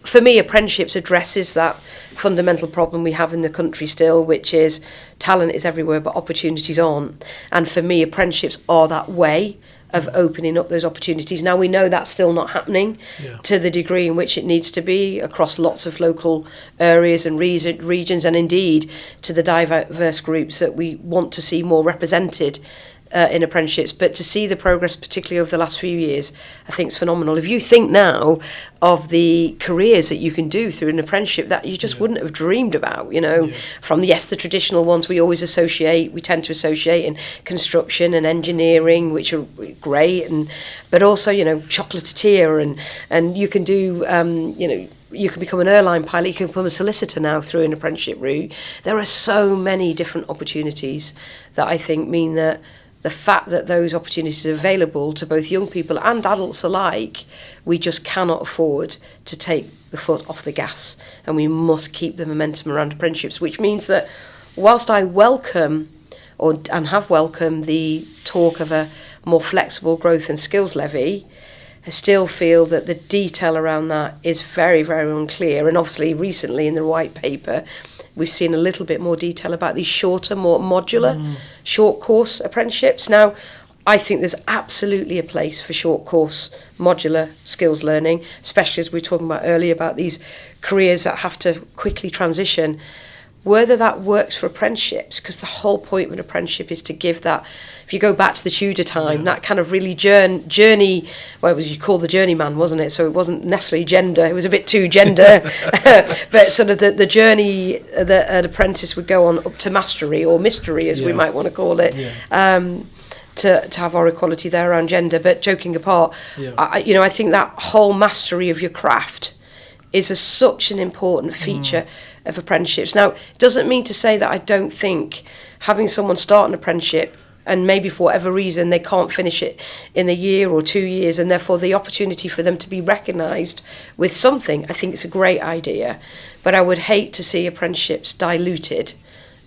For me, apprenticeships addresses that fundamental problem we have in the country still, which is talent is everywhere but opportunities aren't. And for me, apprenticeships are that way of opening up those opportunities. Now, we know that's still not happening to the degree in which it needs to be across lots of local areas and regions, and indeed to the diverse groups that we want to see more represented in apprenticeships. But to see the progress, particularly over the last few years, I think it's phenomenal. If you think now of the careers that you can do through an apprenticeship that you just wouldn't have dreamed about, from the traditional ones we tend to associate in construction and engineering, which are great, but also, chocolatier, and you can do, you can become an airline pilot, you can become a solicitor now through an apprenticeship route. There are so many different opportunities that I think mean that the fact that those opportunities are available to both young people and adults alike, we just cannot afford to take the foot off the gas, and we must keep the momentum around apprenticeships, which means that whilst I welcome and have welcomed the talk of a more flexible growth and skills levy, I still feel that the detail around that is very, very unclear. And obviously recently in the white paper, we've seen a little bit more detail about these shorter, more modular, short course apprenticeships. Now, I think there's absolutely a place for short course modular skills learning, especially as we were talking about earlier about these careers that have to quickly transition. Whether that works for apprenticeships, because the whole point of an apprenticeship is to give that, if you go back to the Tudor time, that kind of really journey, well, it was, you called the journeyman, wasn't it? So it wasn't necessarily gender, it was a bit too gender, but sort of the journey that an apprentice would go on up to mastery, or mystery as we might want to call it, to have our equality there around gender. But joking apart, I think that whole mastery of your craft is such an important feature of apprenticeships. Now, it doesn't mean to say that I don't think having someone start an apprenticeship and maybe for whatever reason they can't finish it in a year or 2 years, and therefore the opportunity for them to be recognised with something, I think it's a great idea. But I would hate to see apprenticeships diluted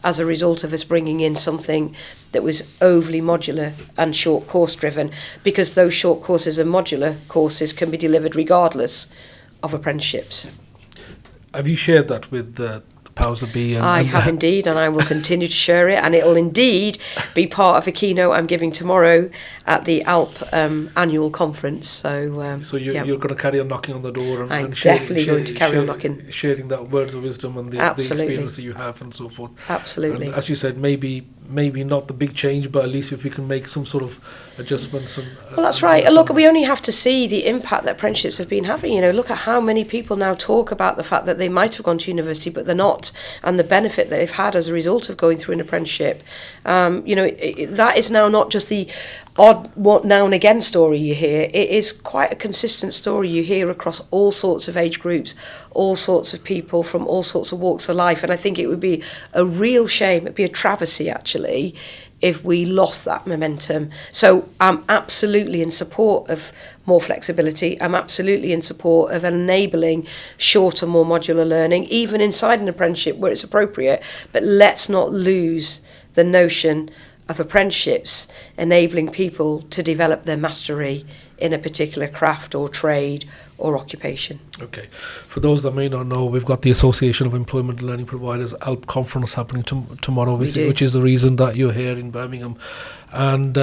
as a result of us bringing in something that was overly modular and short course driven, because those short courses and modular courses can be delivered regardless of apprenticeships. Have you shared that with the powers that be? I have indeed, and I will continue to share it, and it will indeed be part of a keynote I'm giving tomorrow at the ALP annual conference. So you're going to carry on knocking on the door and, I'm definitely going to carry on knocking, sharing that words of wisdom and the experience that you have and so forth. Absolutely. And as you said, maybe not the big change, but at least if we can make some sort of adjustments. Well, that's right. Look, we only have to see the impact that apprenticeships have been having. You know, look at how many people now talk about the fact that they might have gone to university, but they're not, and the benefit that they've had as a result of going through an apprenticeship. That is now not just the odd now and again story you hear. It is quite a consistent story you hear across all sorts of age groups, all sorts of people from all sorts of walks of life. And I think it would be a real shame, it'd be a travesty actually, if we lost that momentum. So I'm absolutely in support of more flexibility. I'm absolutely in support of enabling shorter, more modular learning, even inside an apprenticeship where it's appropriate. But let's not lose the notion of apprenticeships enabling people to develop their mastery in a particular craft or trade or occupation. Okay. For those that may not know, we've got the Association of Employment and Learning Providers ALP conference happening tomorrow, which is the reason that you're here in Birmingham. And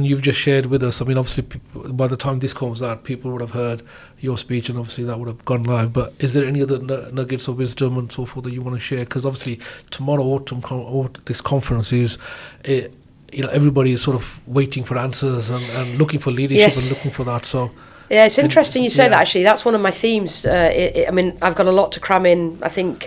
you've just shared with us, I mean, obviously, by the time this comes out, people would have heard your speech and obviously that would have gone live. But is there any other nuggets of wisdom and so forth that you want to share? Because obviously, tomorrow, this conference is... everybody is sort of waiting for answers and looking for leadership and looking for that. So yeah, it's interesting you say that, actually. That's one of my themes. I mean, I've got a lot to cram in. I think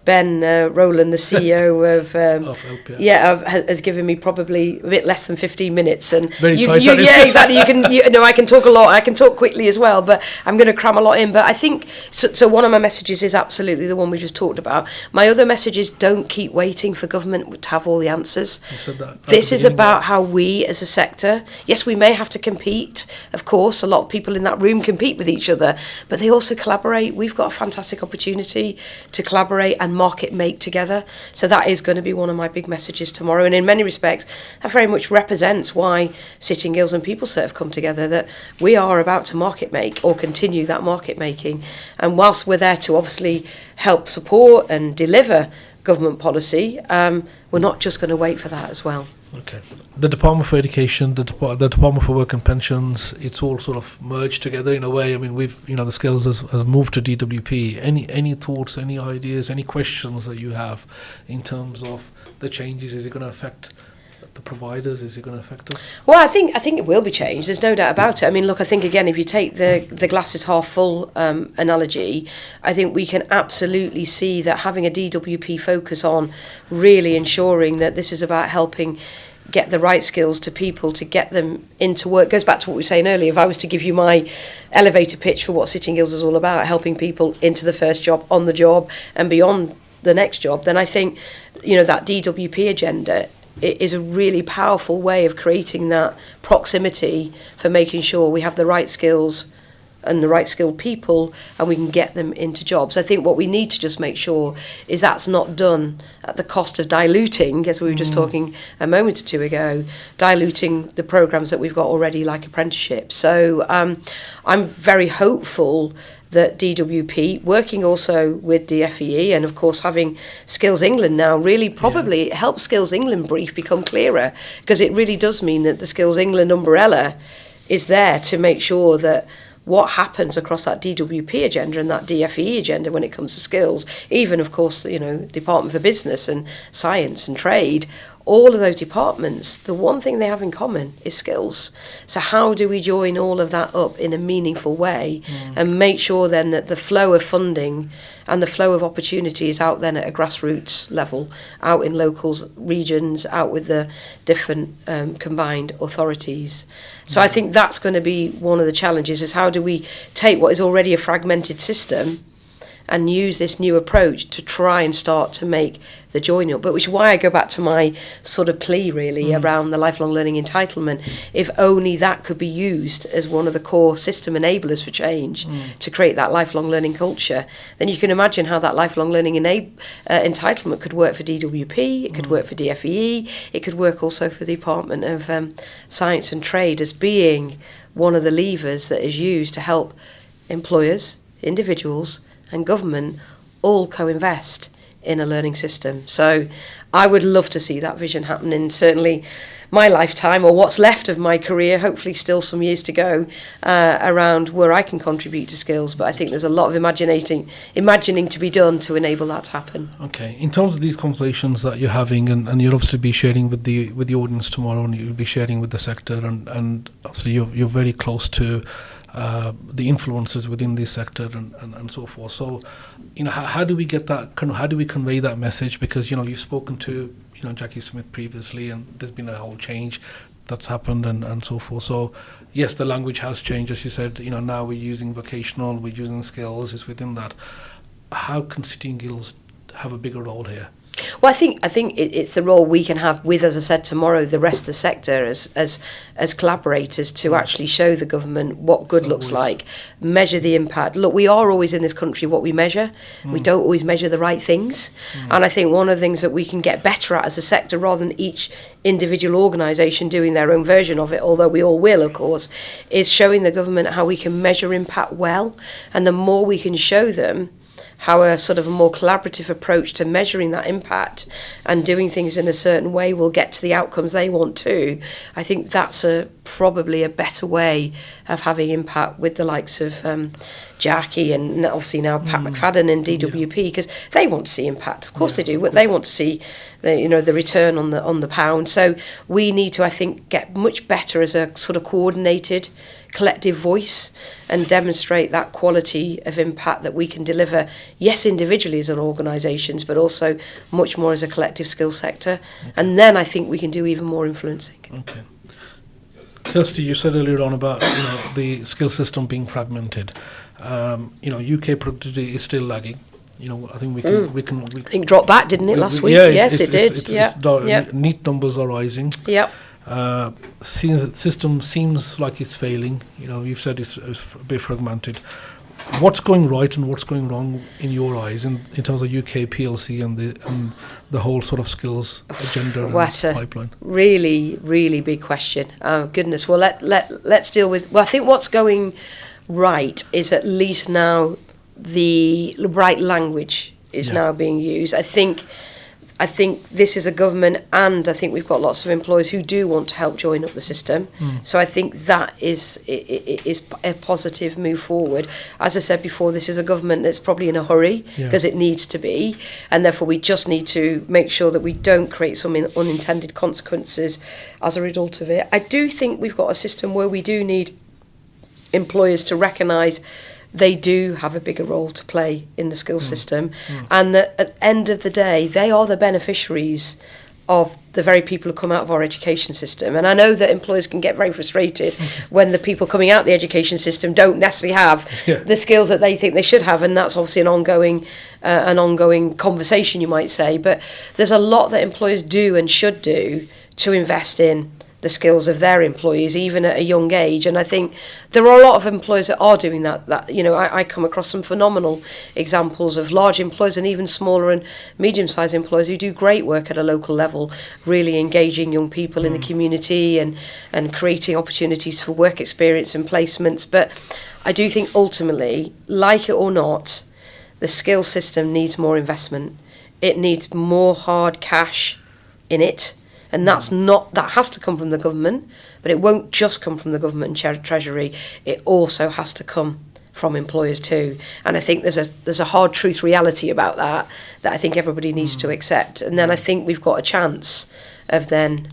Ben Rowland, the CEO of help, has given me probably a bit less than 15 minutes. And very tight. Yeah, exactly. I can talk a lot. I can talk quickly as well, but I'm going to cram a lot in. But I think so. One of my messages is absolutely the one we just talked about. My other message is don't keep waiting for government to have all the answers. You said that. This is about how we, as a sector, yes, we may have to compete. Of course, a lot of people in that room compete with each other, but they also collaborate. We've got a fantastic opportunity to collaborate and market make together. So that is going to be one of my big messages tomorrow. And in many respects, that very much represents why Sitting Girls and PeopleCert have come together, that we are about to market make or continue that market making. And whilst we're there to obviously help support and deliver government policy, we're not just going to wait for that as well. Okay. The Department for Education, the Department for Work and Pensions, it's all sort of merged together in a way. I mean, the skills has moved to DWP. Any thoughts, any ideas, any questions that you have in terms of the changes? Is it going to affect the providers? Is it going to affect us? Well, I think it will be changed. There's no doubt about it. I mean, look, I think again, if you take the glass is half full analogy, I think we can absolutely see that having a DWP focus on really ensuring that this is about helping get the right skills to people to get them into work goes back to what we were saying earlier. If I was to give you my elevator pitch for what Sitting Girls is all about, helping people into the first job, on the job and beyond the next job, then I think that DWP agenda, it is a really powerful way of creating that proximity for making sure we have the right skills and the right skilled people and we can get them into jobs. I think what we need to just make sure is that's not done at the cost of diluting, as we were just talking a moment or two ago, diluting the programmes that we've got already, like apprenticeships. So I'm very hopeful that DWP, working also with DFEE and of course having Skills England now, really probably helps Skills England brief become clearer, because it really does mean that the Skills England umbrella is there to make sure that what happens across that DWP agenda and that DFE agenda when it comes to skills, even of course, Department for Business and Science and Trade, all of those departments, the one thing they have in common is skills. So how do we join all of that up in a meaningful way and make sure then that the flow of funding and the flow of opportunity is out then at a grassroots level, out in local regions, out with the different combined authorities. So I think that's going to be one of the challenges, is how do we take what is already a fragmented system and use this new approach to try and start to make the join up. But which is why I go back to my sort of plea really around the lifelong learning entitlement. If only that could be used as one of the core system enablers for change to create that lifelong learning culture, then you can imagine how that lifelong learning entitlement could work for DWP, it could work for DFEE, it could work also for the Department of Science and Trade as being one of the levers that is used to help employers, individuals and government all co-invest in a learning system. So I would love to see that vision happen in certainly my lifetime, or what's left of my career, hopefully still some years to go, around where I can contribute to skills. But I think there's a lot of imagining to be done to enable that to happen. Okay. In terms of these conversations that you're having, and you'll obviously be sharing with the audience tomorrow, and you'll be sharing with the sector, and obviously you're very close to the influences within this sector and so forth. So, how do we get that? How do we convey that message? Because you've spoken to Jackie Smith previously, and there's been a whole change that's happened and so forth. So, yes, the language has changed, as you said. Now we're using vocational, we're using skills. It's within that. How can City and Guilds have a bigger role here? Well, I think it's the role we can have with, as I said, tomorrow, the rest of the sector as collaborators to actually show the government what good looks like, measure the impact. Look, we are always in this country what we measure. We don't always measure the right things. And I think one of the things that we can get better at as a sector, rather than each individual organisation doing their own version of it, although we all will, of course, is showing the government how we can measure impact well. And the more we can show them how a sort of a more collaborative approach to measuring that impact and doing things in a certain way will get to the outcomes they want to, I think that's probably a better way of having impact with the likes of Jackie and obviously now Pat McFadden and DWP, because they want to see impact. Of course they do, but they want to see the return on the pound. So we need to, I think, get much better as a sort of coordinated collective voice and demonstrate that quality of impact that we can deliver, yes, individually as an organisations, but also much more as a collective skills sector. Okay. And then I think we can do even more influencing. Okay. Kirsty, you said earlier on about the skill system being fragmented. UK productivity is still lagging. I think we can. I think dropped back, didn't it, last week? Yeah, yes, it did. Neat numbers are rising. Yep. System seems like it's failing. You've said it's a bit fragmented. What's going right and what's going wrong in your eyes in terms of UK PLC and the whole sort of skills agenda and pipeline? Really, really big question. Oh goodness. Well, let's deal with. Well, I think what's going right is at least now the right language is now being used. I think this is a government, and I think we've got lots of employers who do want to help join up the system. So I think that is a positive move forward. As I said before, this is a government that's probably in a hurry because it needs to be, and therefore we just need to make sure that we don't create some unintended consequences as a result of it. I do think we've got a system where we do need employers to recognise they do have a bigger role to play in the skills system, and that at the end of the day, they are the beneficiaries of the very people who come out of our education system. And I know that employers can get very frustrated when the people coming out of the education system don't necessarily have the skills that they think they should have, and that's obviously an ongoing conversation, you might say. But there's a lot that employers do and should do to invest in the skills of their employees, even at a young age. And I think there are a lot of employers that are doing that. I come across some phenomenal examples of large employers and even smaller and medium-sized employers who do great work at a local level, really engaging young people in the community and creating opportunities for work experience and placements. But I do think ultimately, like it or not, the skills system needs more investment. It needs more hard cash in it. And that has to come from the government, but it won't just come from the government and Treasury. It also has to come from employers too. And I think there's a hard truth reality about that I think everybody needs to accept. And then I think we've got a chance of then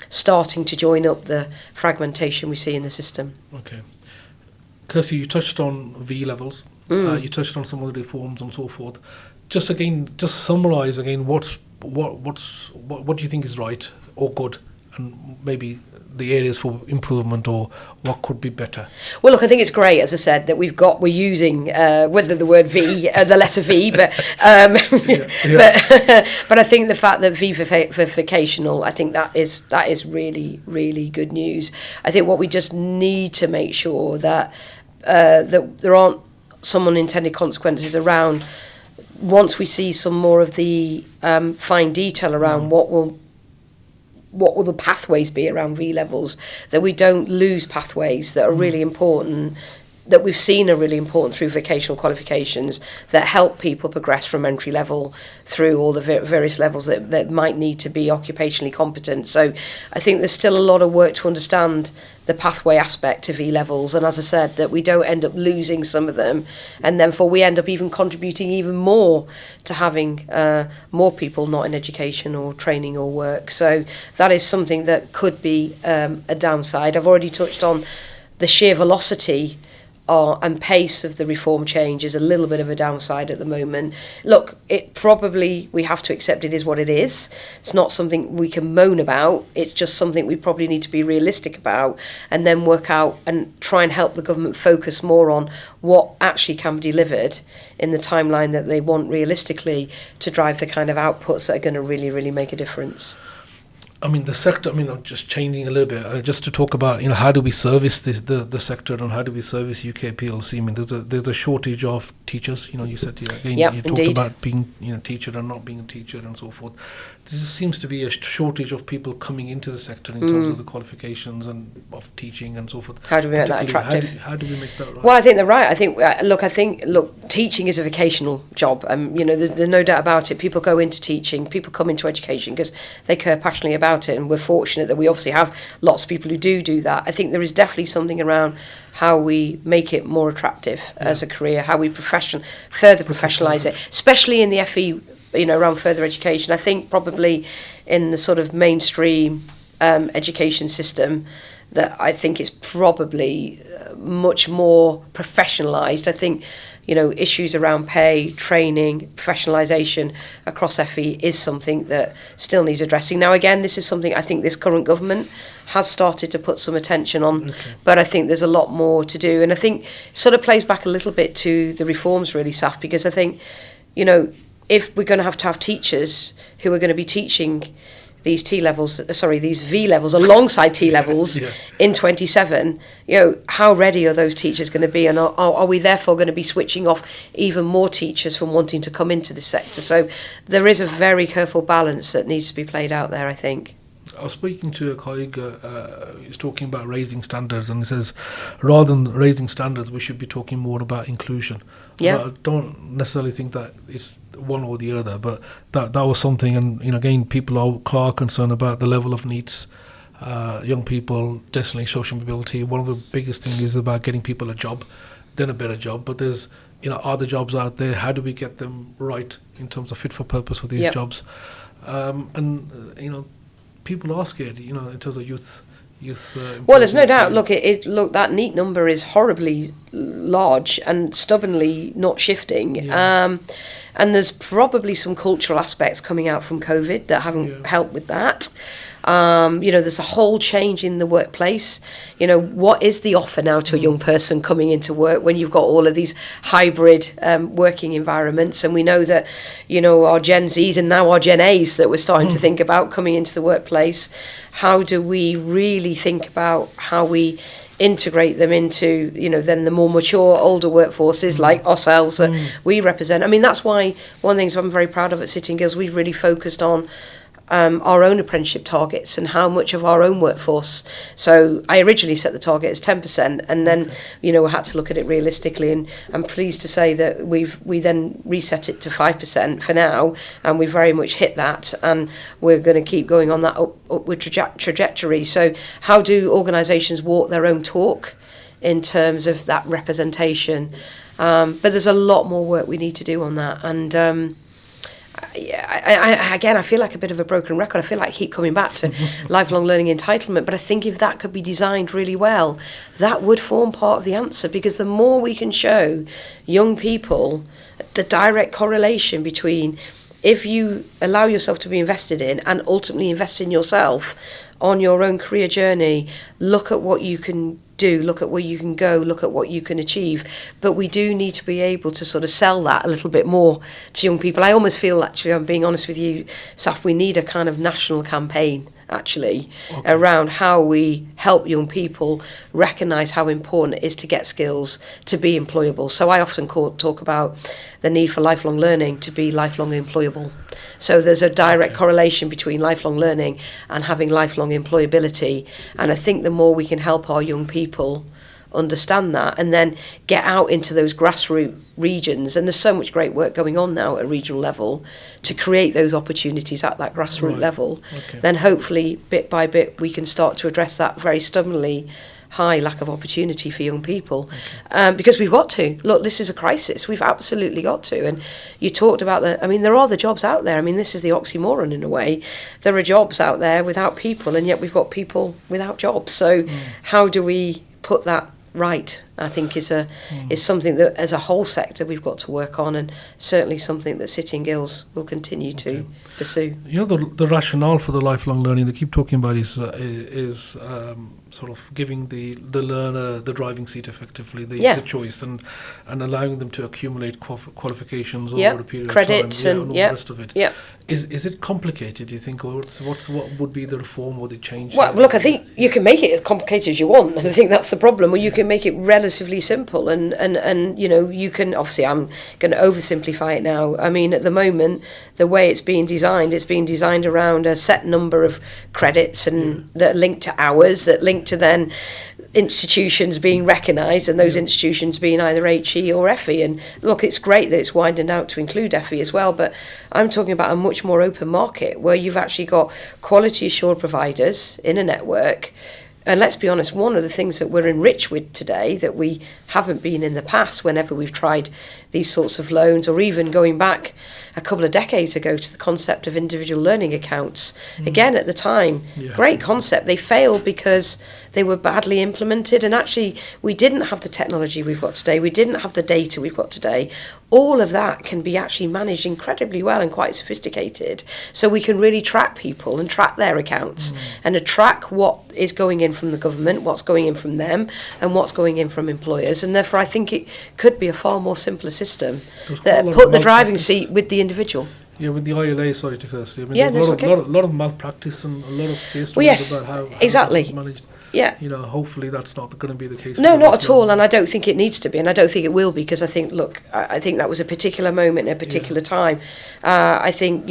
starting to join up the fragmentation we see in the system. Okay. Kirsty, you touched on V levels. You touched on some of the reforms and so forth. Just summarise again what do you think is right or good maybe the areas for improvement, or what could be better? Well, look, I think it's great, as I said, that we're using whether the word V, the letter V, but but I think the fact that V for vocational, I think that is really, really good news. I think what we just need to make sure that there aren't some unintended consequences around, once we see some more of the fine detail around what will the pathways be around V-levels, that we don't lose pathways that are really important, that we've seen are really important through vocational qualifications, that help people progress from entry level through all the various levels that might need to be occupationally competent. So I think there's still a lot of work to understand the pathway aspect of E-levels, and as I said, that we don't end up losing some of them, and therefore we end up even contributing even more to having more people not in education or training or work. So that is something that could be a downside. I've already touched on the sheer velocity and pace of the reform change is a little bit of a downside at the moment. Look, we have to accept it is what it is. It's not something we can moan about. It's just something we probably need to be realistic about, and then work out and try and help the government focus more on what actually can be delivered in the timeline that they want realistically, to drive the kind of outputs that are going to really, really make a difference. I mean, the sector, I'm just changing a little bit, just to talk about, how do we service the sector, and how do we service UK PLC? I mean, there's a shortage of teachers. You said, again, you talked indeed about being, teacher and not being a teacher and so forth. There seems to be a shortage of people coming into the sector in terms of the qualifications and of teaching and so forth. How do we make that attractive? How do we make that right? Well, I think they're right. I think, teaching is a vocational job. There's no doubt about it. People go into teaching, people come into education because they care passionately about it, and we're fortunate that we obviously have lots of people who do that. I think there is definitely something around how we make it more attractive as a career, how we further professionalise it, especially in the FE, around further education. I think probably in the sort of mainstream education system, that I think it's probably much more professionalised. I think, issues around pay, training, professionalisation across FE is something that still needs addressing. Now, again, this is something I think this current government has started to put some attention on, but I think there's a lot more to do. And I think it sort of plays back a little bit to the reforms, really, Saf, because I think, if we're going to have teachers who are going to be teaching these these V levels alongside T levels in 27, how ready are those teachers going to be, and are we therefore going to be switching off even more teachers from wanting to come into this sector? So there is a very careful balance that needs to be played out there, I think. I was speaking to a colleague who's talking about raising standards, and he says rather than raising standards, we should be talking more about inclusion. I don't necessarily think that it's one or the other, but that was something. And again, people are concerned about the level of needs. Young people, definitely social mobility. One of the biggest things is about getting people a job, then a better job. But there's other jobs out there. How do we get them right in terms of fit for purpose for these jobs? People are scared, in terms of youth. Well, there's no doubt. Look, that NEET number is horribly large and stubbornly not shifting. And there's probably some cultural aspects coming out from COVID that haven't helped with that. There's a whole change in the workplace. What is the offer now to a young person coming into work when you've got all of these hybrid working environments? And we know that, our Gen Zs and now our Gen As that we're starting to think about coming into the workplace. How do we really think about how we integrate them into, then the more mature, older workforces like ourselves that we represent? I mean, that's why one of the things I'm very proud of at Sitting Girls, we've really focused on our own apprenticeship targets and how much of our own workforce. So I originally set the target as 10%, and then we had to look at it realistically, and I'm pleased to say that we then reset it to 5% for now, and we very much hit that, and we're going to keep going on that upward trajectory. So how do organisations walk their own talk in terms of that representation? But there's a lot more work we need to do on that, and I feel like a bit of a broken record. I feel like I keep coming back to lifelong learning entitlement, but I think if that could be designed really well, that would form part of the answer, because the more we can show young people the direct correlation between, if you allow yourself to be invested in and ultimately invest in yourself, on your own career journey, look at what you can do, look at where you can go, look at what you can achieve. But we do need to be able to sort of sell that a little bit more to young people. I almost feel, actually, I'm being honest with you, Saf, we need a kind of national campaign, actually, around how we help young people recognise how important it is to get skills, to be employable. So I often talk about the need for lifelong learning to be lifelong employable. So there's a direct correlation between lifelong learning and having lifelong employability. And I think the more we can help our young people understand that and then get out into those grassroots regions, and there's so much great work going on now at a regional level to create those opportunities at that grassroots level, then hopefully bit by bit we can start to address that very stubbornly high lack of opportunity for young people. Because we've got to. Look, this is a crisis. We've absolutely got to. And you talked about there are the jobs out there. I mean, this is the oxymoron in a way. There are jobs out there without people, and yet we've got people without jobs. So how do we put that right, I think, is something that as a whole sector we've got to work on, and certainly something that City and Guilds will continue to pursue. The rationale for the lifelong learning they keep talking about is sort of giving the learner the driving seat, effectively, the choice, and allowing them to accumulate qualifications over a period credits of time, and all the rest of it. Yep. Is it complicated, do you think, or what would be the reform or the change? Well, look, I think you can make it as complicated as you want, and I think that's the problem. Or you can make it relatively simple, and you can, obviously, I'm going to oversimplify it now. I mean, at the moment, the way it's being designed around a set number of credits and that are linked to hours, that link to then institutions being recognised, and those institutions being either HE or FE. And look, it's great that it's widened out to include FE as well, but I'm talking about a much more open market where you've actually got quality assured providers in a network. And let's be honest, one of the things that we're enriched with today that we haven't been in the past whenever we've tried these sorts of loans, or even going back a couple of decades ago to the concept of individual learning accounts. Again, at the time, great concept. They failed because they were badly implemented, and actually we didn't have the technology we've got today. We didn't have the data we've got today. All of that can be actually managed incredibly well and quite sophisticated. So we can really track people and track their accounts and track what is going in from the government, what's going in from them, and what's going in from employers. And therefore I think it could be a far more simpler system that put the driving seat with the individual. Yeah, with the ILA, sorry to Kirstie. I mean, there's a lot of malpractice and a lot of case stories about how exactly. It's managed. Yeah. Hopefully that's not going to be the case. No, not at all, and I don't think it needs to be, and I don't think it will be, because I think, look, I think that was a particular moment in a particular time. I think,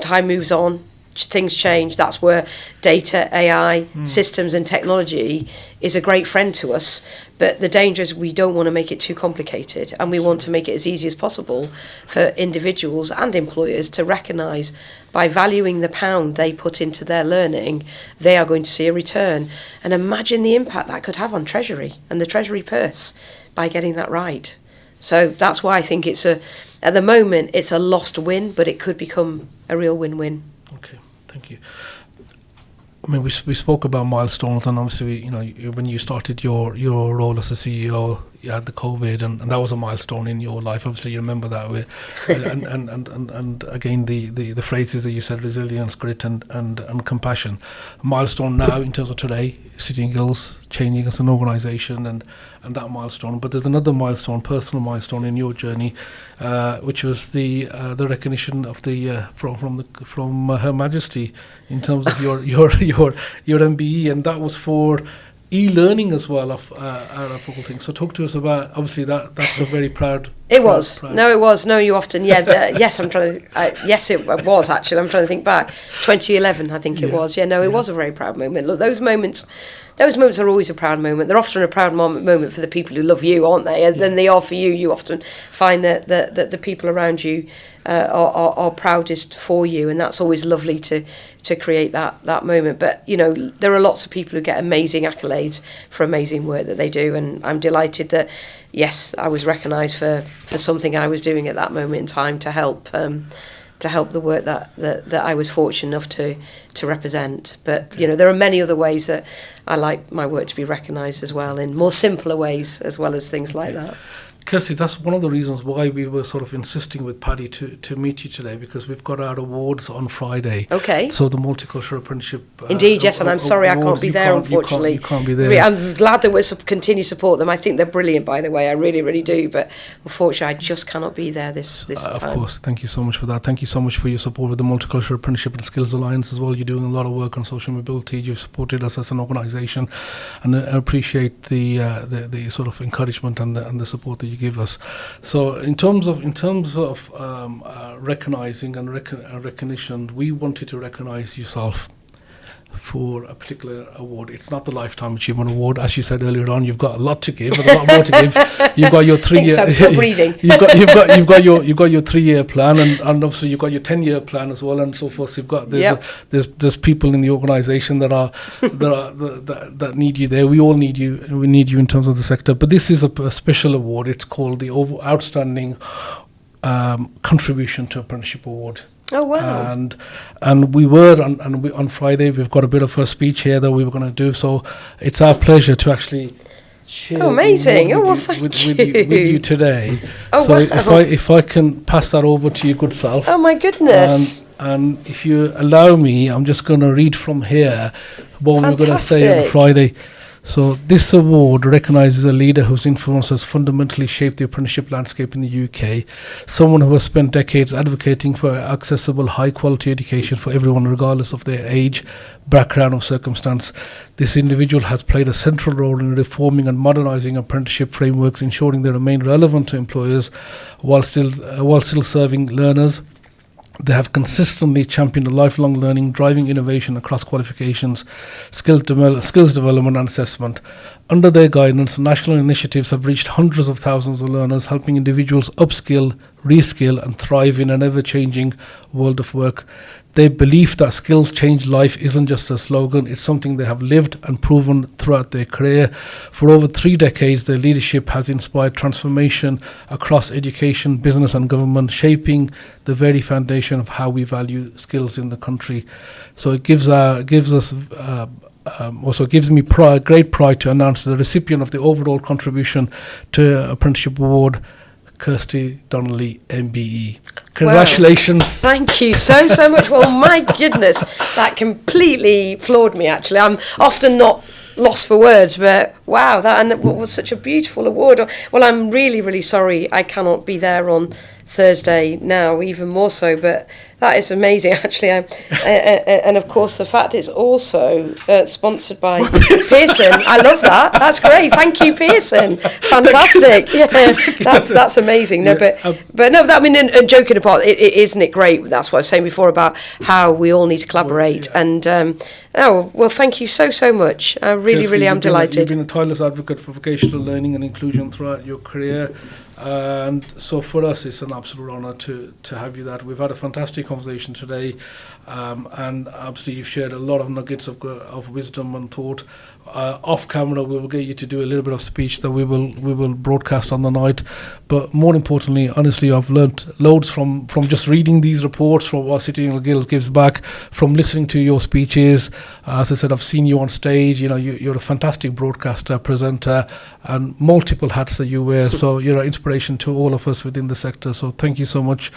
time moves on, things change. That's where data, AI, systems and technology is a great friend to us. But the danger is we don't want to make it too complicated, and we want to make it as easy as possible for individuals and employers to recognise by valuing the pound they put into their learning, they are going to see a return. And imagine the impact that could have on Treasury and the Treasury purse by getting that right. So that's why I think at the moment, it's a lost win, but it could become a real win-win. Okay, thank you. I mean, we spoke about milestones, and obviously, when you started your role as a CEO, you had the COVID, and that was a milestone in your life. Obviously, you remember that way. and again, the phrases that you said: resilience, grit, and compassion. A milestone now in terms of today, City and Guilds changing as an organisation, and that milestone. But there's another milestone, personal milestone in your journey, which was the recognition of the from Her Majesty in terms of your MBE, and that was for e-learning as well of focal things. So talk to us about, obviously that's a very proud. It was. No, you often, yes, yes, it was actually. I'm trying to think back. 2011, I think it was. It was a very proud moment. Look, those moments are always a proud moment. They're often a proud moment for the people who love you, aren't they? And then they are for you. You often find that the people around you are proudest for you, and that's always lovely to create that moment. But there are lots of people who get amazing accolades for amazing work that they do, and I'm delighted that yes, I was recognised for something I was doing at that moment in time to help the work that I was fortunate enough to represent. But there are many other ways that I like my work to be recognised as well in more simpler ways as well as things like that. Kirsty, that's one of the reasons why we were sort of insisting with Paddy to meet you today, because we've got our awards on Friday. Okay. So the Multicultural Apprenticeship. Indeed, yes, and I'm sorry I can't be there, unfortunately. You can't be there. I'm glad that we'll continue to support them. I think they're brilliant, by the way. I really, really do. But unfortunately, I just cannot be there this time. Of course. Thank you so much for that. Thank you so much for your support with the Multicultural Apprenticeship and Skills Alliance as well. You're doing a lot of work on social mobility. You've supported us as an organisation, and I appreciate the sort of encouragement and the support that you give us. So in terms of recognising and recognition, we wanted to recognise yourself for a particular award. It's not the Lifetime Achievement Award, as you said earlier on. You've got a lot to give, but a lot more to give. You've got your 3 year. I'm still breathing. you've got your 3 year plan, and obviously you've got your 10-year plan as well, and so forth. So you've got there's people in the organisation that need you there. We all need you, and we need you in terms of the sector. But this is a special award. It's called the Outstanding Contribution to Apprenticeship Award. Oh wow! And we were on Friday. We've got a bit of a speech here that we were going to do. So it's our pleasure to actually share. Oh, amazing! With you today. Oh, so wow. if I can pass that over to your good self. Oh my goodness! And if you allow me, I'm just going to read from here what we're going to say on Friday. So this award recognises a leader whose influence has fundamentally shaped the apprenticeship landscape in the UK, someone who has spent decades advocating for accessible, high-quality education for everyone, regardless of their age, background or circumstance. This individual has played a central role in reforming and modernising apprenticeship frameworks, ensuring they remain relevant to employers while still serving learners. They have consistently championed lifelong learning, driving innovation across qualifications, skills development and assessment. Under their guidance, national initiatives have reached hundreds of thousands of learners, helping individuals upskill, reskill and thrive in an ever-changing world of work. Their belief that skills change life isn't just a slogan, it's something they have lived and proven throughout their career. For over 3 decades, their leadership has inspired transformation across education, business and government, shaping the very foundation of how we value skills in the country. So it gives me great pride to announce the recipient of the overall contribution to Apprenticeship Award, Kirstie Donnelly MBE. Congratulations. Wow. Thank you so much. Well, my goodness, that completely floored me, actually. I'm often not lost for words, but wow, that was such a beautiful award. Well, I'm really, really sorry I cannot be there on Thursday now, even more so, but that is amazing, actually. And of course, the fact it's also sponsored by Pearson. I love that. That's great. Thank you, Pearson. Fantastic. Yeah, that's amazing. No, but no, I mean, and joking apart, isn't it great? That's what I was saying before about how we all need to collaborate. And well, thank you so much. I really am delighted. You've been a tireless advocate for vocational learning and inclusion throughout your career. And so for us, it's an absolute honour to have you that. We've had a fantastic conversation today, and obviously you've shared a lot of nuggets of wisdom and thought. Off camera, we will get you to do a little bit of speech that we will broadcast on the night. But more importantly, honestly, I've learnt loads from just reading these reports, from what City and Guilds gives back, from listening to your speeches. As I said, I've seen you on stage. You know, you're a fantastic broadcaster, presenter, and multiple hats that you wear. So you're an inspiration to all of us within the sector. So thank you so much,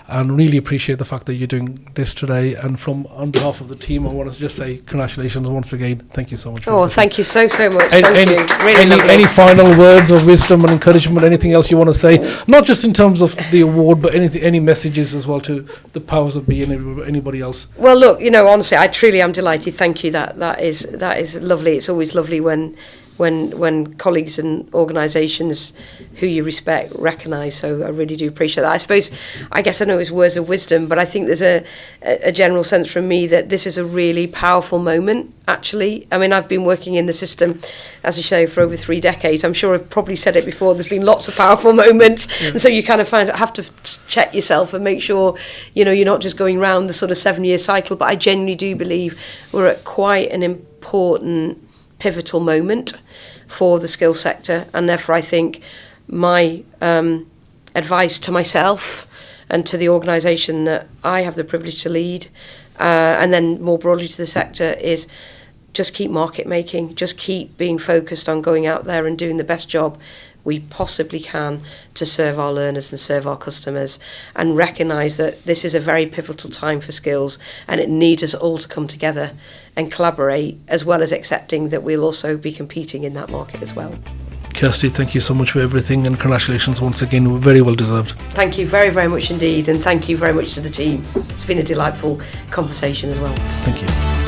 and really appreciate the fact that you're doing this today. And on behalf of the team, I want to just say congratulations once again. Thank you so much. Thank you so much. Thank you. Really lovely. Any final words of wisdom and encouragement? Anything else you want to say? Not just in terms of the award, but any messages as well to the powers that be and anybody else. Well, look, honestly, I truly am delighted. Thank you. That is lovely. It's always lovely when colleagues and organisations who you respect recognise, so I really do appreciate that. I guess I know it's words of wisdom, but I think there's a general sense from me that this is a really powerful moment, actually. I mean, I've been working in the system, as you say, for over 3 decades. I'm sure I've probably said it before, there's been lots of powerful moments, and so you kind of have to check yourself and make sure, you're not just going round the sort of 7-year cycle, but I genuinely do believe we're at quite an important pivotal moment for the skills sector, and therefore I think my advice to myself and to the organisation that I have the privilege to lead, and then more broadly to the sector, is just keep market making, just keep being focused on going out there and doing the best job we possibly can to serve our learners and serve our customers, and recognise that this is a very pivotal time for skills, and it needs us all to come together and collaborate, as well as accepting that we'll also be competing in that market as well. Kirsty, thank you so much for everything, and congratulations once again, very well deserved. Thank you very, very much indeed, and thank you very much to the team. It's been a delightful conversation as well. Thank you.